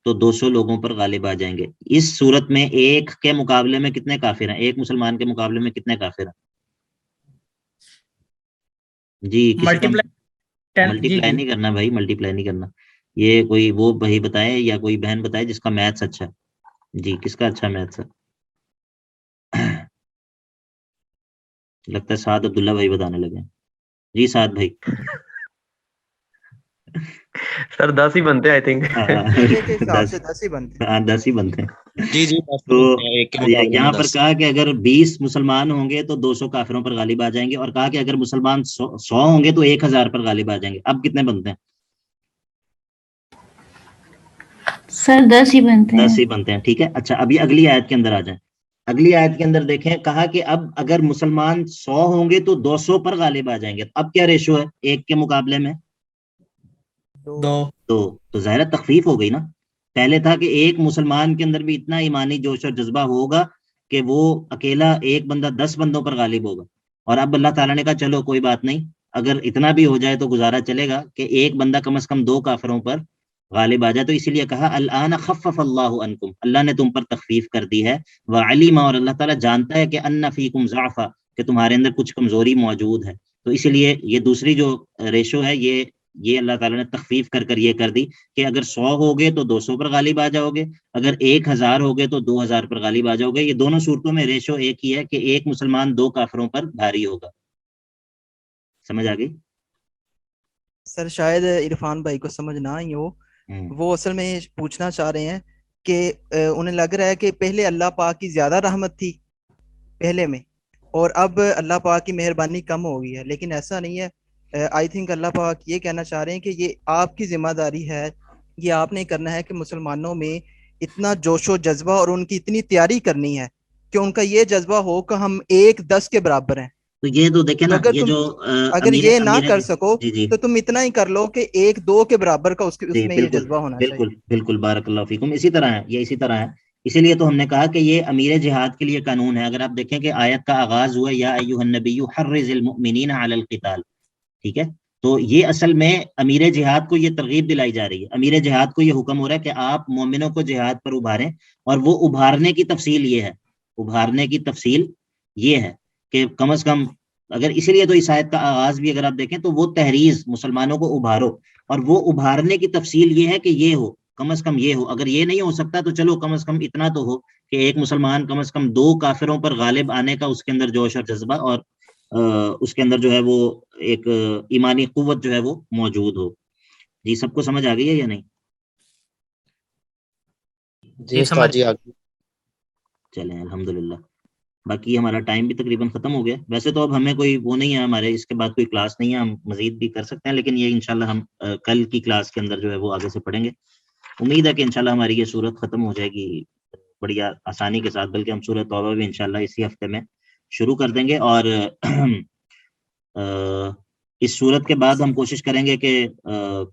تو 200 لوگوں پر غالب آ جائیں گے۔ اس صورت میں ایک کے مقابلے میں کتنے کافر ہیں؟ ایک مسلمان کے مقابلے میں کتنے کافر ہیں؟ جی کسی کا ملٹیپلائی نہیں کرنا بھائی، ملٹیپلائی نہیں کرنا، یہ کوئی وہ بھائی بتائے یا کوئی بہن بتائے جس کا میتھس اچھا ہے، جی کس کا اچھا میتھس ہے؟ لگتا ہے سعد عبداللہ بھائی بتانے لگے ہیں۔ جی سعد بھائی۔ سر 10 ہی بنتے ہیں آئی تھنک۔ کے حساب سے 10 ہی بنتے ہیں۔ ہاں 10 ہی بنتے ہیں۔ جی جی تو یہاں پر کہا کہ اگر 20 مسلمان ہوں گے تو 200 کافروں پر غالب آ جائیں گے، اور کہا کہ اگر مسلمان 100 ہوں گے تو 1000 پر غالب آ جائیں گے۔ اب کتنے بنتے ہیں؟ سر 10 ہی بنتے ہیں۔ 10 ہی بنتے ہیں، ٹھیک ہے۔ اچھا ابھی اگلی آیت کے اندر آ جائیں۔ اگلی آیت کے اندر دیکھیں، کہا کہ اب اگر مسلمان 100 ہوں گے تو 200 پر غالب آ جائیں گے۔ اب کیا ریشو ہے ایک کے مقابلے میں؟ 2۔ تو ظاہر تخفیف ہو گئی نا۔ پہلے تھا کہ ایک مسلمان کے اندر بھی اتنا ایمانی جوش اور جذبہ ہوگا کہ وہ اکیلا ایک بندہ 10 بندوں پر غالب ہوگا، اور اب اللہ تعالیٰ نے کہا چلو کوئی بات نہیں، اگر اتنا بھی ہو جائے تو گزارا چلے گا کہ ایک بندہ کم از کم 2 کافروں پر غالب آ جائے۔ تو اسی لیے کہا الآن خفف اللہ عنکم، اللہ نے تم پر تخفیف کر دی ہے، وعلم، اور اللہ تعالیٰ جانتا ہے کہ ان فیکم ضعفا، کہ تمہارے اندر کچھ کمزوری موجود ہے۔ تو اسی لیے یہ دوسری جو ریشو ہے یہ اللہ تعالیٰ نے تخفیف کر یہ کر دی کہ اگر 100 ہوگے تو 200 پر غالب آ جاؤ گے، اگر 1000 ہوگے تو 2000 پر غالب آ جاؤ گے۔ یہ دونوں صورتوں میں ریشو ایک ہی ہے کہ ایک مسلمان 2 کافروں پر بھاری ہوگا۔ سمجھ آ گئی؟ سر شاید عرفان بھائی کو سمجھ نہ آئی ہو، وہ اصل میں پوچھنا چاہ رہے ہیں کہ انہیں لگ رہا ہے کہ پہلے اللہ پاک کی زیادہ رحمت تھی پہلے میں، اور اب اللہ پاک کی مہربانی کم ہو گئی ہے، لیکن ایسا نہیں ہے۔ آئی تھنک اللہ پاک یہ کہنا چاہ رہے ہیں کہ یہ آپ کی ذمہ داری ہے، یہ آپ نے کرنا ہے کہ مسلمانوں میں اتنا جوش و جذبہ اور ان کی اتنی تیاری کرنی ہے کہ ان کا یہ جذبہ ہو کہ ہم 1-10 کے برابر ہیں۔ تو یہ تو دیکھیں نا، یہ جو اگر یہ نہ کر سکو جی تو تم اتنا ہی کر لو کہ 1-2 کے برابر کا اس میں یہ جذبہ ہونا چاہیے۔ بالکل بارک اللہ فیکم، اسی طرح ہے، یہ اسی طرح ہے۔ اسی لیے تو ہم نے کہا کہ یہ امیر جہاد کے لیے قانون ہے۔ اگر آپ دیکھیں کہ آیت کا آغاز ہوا یا ایھا النبی حرض المؤمنین علی القتال، ٹھیک ہے، تو یہ اصل میں امیر جہاد کو یہ ترغیب دلائی جا رہی ہے، امیر جہاد کو یہ حکم ہو رہا ہے کہ آپ مومنوں کو جہاد پر ابھاریں، اور وہ ابھارنے کی تفصیل یہ ہے، ابھارنے کی تفصیل یہ ہے کہ کم از کم، اگر اسی لیے تو اس آیت کا آغاز بھی اگر آپ دیکھیں تو وہ تحریض، مسلمانوں کو ابھارو، اور وہ ابھارنے کی تفصیل یہ ہے کہ یہ ہو، کم از کم یہ ہو۔ اگر یہ نہیں ہو سکتا تو چلو کم از کم اتنا تو ہو کہ ایک مسلمان کم از کم 2 کافروں پر غالب آنے کا اس کے اندر جوش اور جذبہ اور اس کے اندر جو ہے وہ ایک ایمانی قوت جو ہے وہ موجود ہو۔ جی سب کو سمجھ آ گئی ہے یا نہیں؟ جی استاد جی آگے چلیں الحمدللہ۔ باقی ہمارا ٹائم بھی تقریباً ختم ہو گیا۔ ویسے تو اب ہمیں کوئی وہ نہیں ہے، ہمارے اس کے بعد کوئی کلاس نہیں ہے، ہم مزید بھی کر سکتے ہیں، لیکن یہ انشاءاللہ ہم کل کی کلاس کے اندر جو ہے وہ آگے سے پڑھیں گے۔ امید ہے کہ انشاءاللہ ہماری یہ صورت ختم ہو جائے گی بڑی آسانی کے ساتھ، بلکہ ہم سورۃ توبہ بھی انشاءاللہ اسی ہفتے میں شروع کر دیں گے، اور اس صورت کے بعد ہم کوشش کریں گے کہ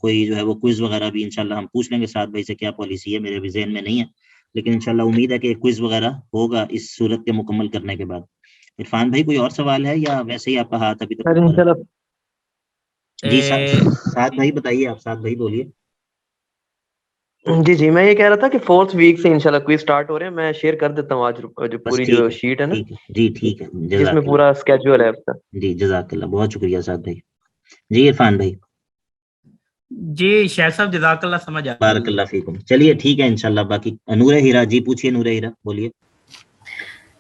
کوئی جو ہے وہ کوئز وغیرہ بھی انشاءاللہ ہم پوچھ لیں گے ساتھ بھائی سے، کیا پالیسی ہے، میرے بھی ذہن میں نہیں ہے، لیکن انشاءاللہ امید ہے کہ کوئز وغیرہ ہوگا اس صورت کے مکمل کرنے کے بعد. عرفان بھائی کوئی اور سوال ہے یا ویسے ہی آپ کا ہاتھ ابھی تک سر اوپر ہے؟ انشاءاللہ جی سعد بھائی بتائیے، آپ سعد بھائی بولیے. جی میں یہ کہہ رہا تھا کہ 4th ویک سے انشاءاللہ کوئی سٹارٹ ہو رہے ہیں. میں شیئر کر دیتا ہوں آج جو بس پوری ٹھیک جو ہے، شیٹ ہے نا، ٹھیک ہے جی، ٹھیک ہے، جس جزاک میں اللہ. پورا اسکیجول ہے اس کا. جی جزاک اللہ، بہت شکریہ سعد بھائی. جی عرفان بھائی. جی شیخ صاحب جزاک اللہ، سمجھ آ بارک اللہ فیکم. چلیے ٹھیک ہے انشاءاللہ. باقی نور ہیرا جی پوچھیے، نور ہیرا بولیے.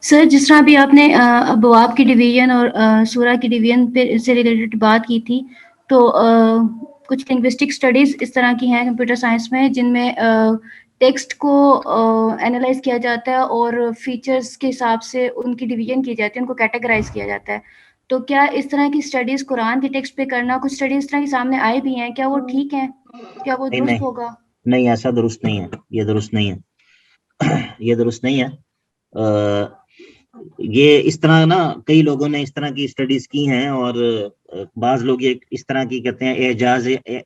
سر جس طرح بھی آپ نے ابواب کی ڈویژن اور سورہ کی ڈویژن پہ سے ریلیٹڈ بات کی تھی، تو کچھ لنگوسٹک اسٹڈیز اس طرح کی ہیں کمپیوٹر سائنس میں جن میں ٹیکسٹ کو اینالائز کیا جاتا ہے اور فیچرز کے حساب سے ان کی ڈویژن کی جاتی ہے، ان کو کیٹیگرائز کیا جاتا ہے. تو کیا اس طرح کی اسٹڈیز قرآن کے ٹیکسٹ پہ کرنا، کچھ اسٹڈیز اس طرح کے سامنے آئے بھی ہیں، کیا وہ ٹھیک ہیں؟ کیا وہ نہیں درست ہوگا؟ نہیں، ایسا درست نہیں ہے، یہ درست نہیں ہے، یہ درست نہیں ہے. یہ اس طرح نا کئی لوگوں نے اس طرح کی اسٹڈیز کی ہیں، اور بعض لوگ یہ اس طرح کی کہتے ہیں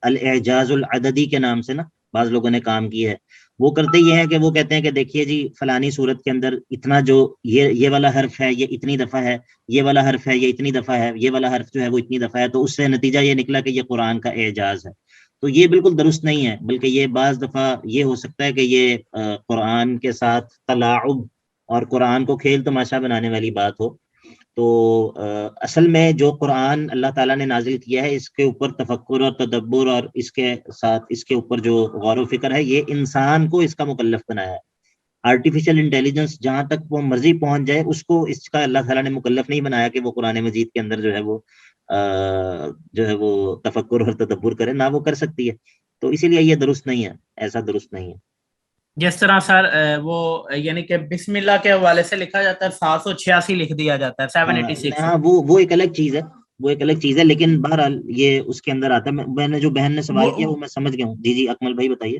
الاعجاز العددی کے نام سے نا بعض لوگوں نے کام کی ہے. وہ کرتے یہ ہیں کہ وہ کہتے ہیں کہ دیکھیے جی فلانی صورت کے اندر اتنا جو یہ والا حرف ہے یہ اتنی دفعہ ہے، یہ والا حرف ہے یہ اتنی دفعہ ہے، یہ والا حرف جو ہے وہ اتنی دفعہ ہے، تو اس سے نتیجہ یہ نکلا کہ یہ قرآن کا اعجاز ہے. تو یہ بالکل درست نہیں ہے، بلکہ یہ بعض دفعہ یہ ہو سکتا ہے کہ یہ قرآن کے ساتھ تلاعب اور قرآن کو کھیل تماشا بنانے والی بات ہو. تو اصل میں جو قرآن اللہ تعالیٰ نے نازل کیا ہے اس کے اوپر تفکر اور تدبر اور اس کے ساتھ اس کے اوپر جو غور و فکر ہے، یہ انسان کو اس کا مکلف بنایا ہے. آرٹیفیشل انٹیلیجنس جہاں تک وہ مرضی پہنچ جائے، اس کو اس کا اللہ تعالیٰ نے مکلف نہیں بنایا کہ وہ قرآن مجید کے اندر جو ہے وہ تفکر اور تدبر کرے، نہ وہ کر سکتی ہے. تو اسی لیے یہ درست نہیں ہے، ایسا درست نہیں ہے. جس طرح سر وہ یعنی کہ بسم اللہ کے حوالے سے لکھا جاتا ہے 786 لکھ دیا جاتا ہے 786. ہاں وہ ایک الگ چیز ہے، وہ ایک الگ چیز ہے، لیکن بہرحال یہ اس کے اندر آتا ہے. میں نے جو بہن نے سوال کیا وہ میں سمجھ گیا ہوں. جی اکمل بھائی بتائیے.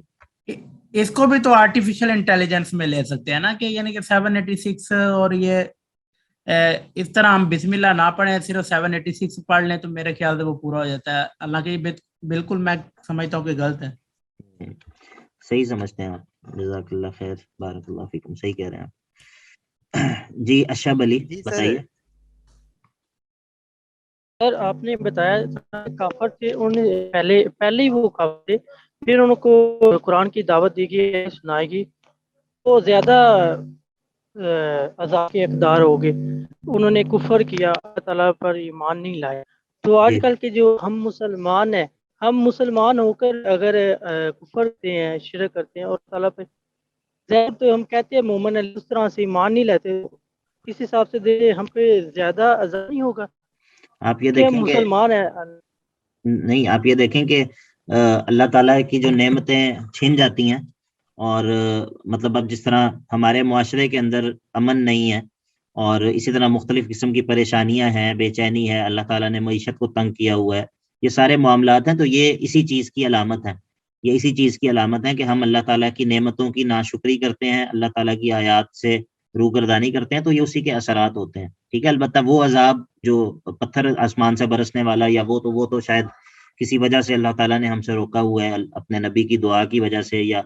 اس کو بھی تو آرٹیفیشل انٹیلیجنس میں لے سکتے ہیں نا، کہ یعنی کہ 786 اور یہ اس طرح ہم بسم اللہ نہ پڑھیں، صرف 786 پڑھ لیں تو میرے خیال سے وہ پورا ہو جاتا ہے. اللہ کے بالکل میں سمجھتا ہوں کہ غلط ہے. صحیح سمجھتے ہیں آپ، جزاک اللہ خیر، بارک اللہ فیکم، صحیح کہہ رہے ہیں آپ. جی اشرف علی بتائیے. سر آپ نے بتایا کافر تھے، انہیں پہلے ہی وہ کافر تھے، پھر ان کو قرآن کی دعوت دی گئی، سنائے گی، وہ زیادہ عذاب کے اقدار ہو گئے. انہوں نے کفر کیا، اللہ تعالیٰ پر ایمان نہیں لائے. تو آج کل کے جو ہم مسلمان ہیں، ہم مسلمان ہو کر اگر کفر کرتے ہیں، شرک کرتے ہیں اور تعالیٰ پہ ظاہر تو ہم کہتے ہیں مومن علی، اس طرح سے ایمان نہیں لیتے، اس حساب سے دے ہم پہ زیادہ عذاب نہیں ہوگا؟ آپ یہ دیکھیں کہ مسلمان ہیں نہیں، آپ یہ دیکھیں کہ اللہ تعالیٰ کی جو نعمتیں چھن جاتی ہیں، اور مطلب اب جس طرح ہمارے معاشرے کے اندر امن نہیں ہے، اور اسی طرح مختلف قسم کی پریشانیاں ہیں، بے چینی ہے، اللہ تعالیٰ نے معیشت کو تنگ کیا ہوا ہے، یہ سارے معاملات ہیں. تو یہ اسی چیز کی علامت ہے، یہ اسی چیز کی علامت ہے کہ ہم اللہ تعالیٰ کی نعمتوں کی ناشکری کرتے ہیں، اللہ تعالیٰ کی آیات سے روگردانی کرتے ہیں، تو یہ اسی کے اثرات ہوتے ہیں. ٹھیک ہے. البتہ وہ عذاب جو پتھر آسمان سے برسنے والا یا وہ تو شاید کسی وجہ سے اللہ تعالیٰ نے ہم سے روکا ہوا ہے، اپنے نبی کی دعا کی وجہ سے یا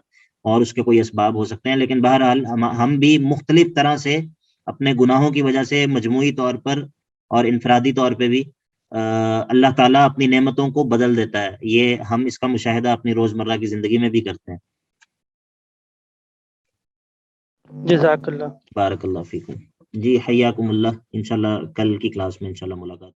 اور اس کے کوئی اسباب ہو سکتے ہیں. لیکن بہرحال ہم بھی مختلف طرح سے اپنے گناہوں کی وجہ سے مجموعی طور پر اور انفرادی طور پہ بھی اللہ تعالیٰ اپنی نعمتوں کو بدل دیتا ہے. یہ ہم اس کا مشاہدہ اپنی روزمرہ کی زندگی میں بھی کرتے ہیں. جزاک اللہ، بارک اللہ فیکم. جی حیاکم اللہ. انشاءاللہ کل کی کلاس میں انشاءاللہ ملاقات.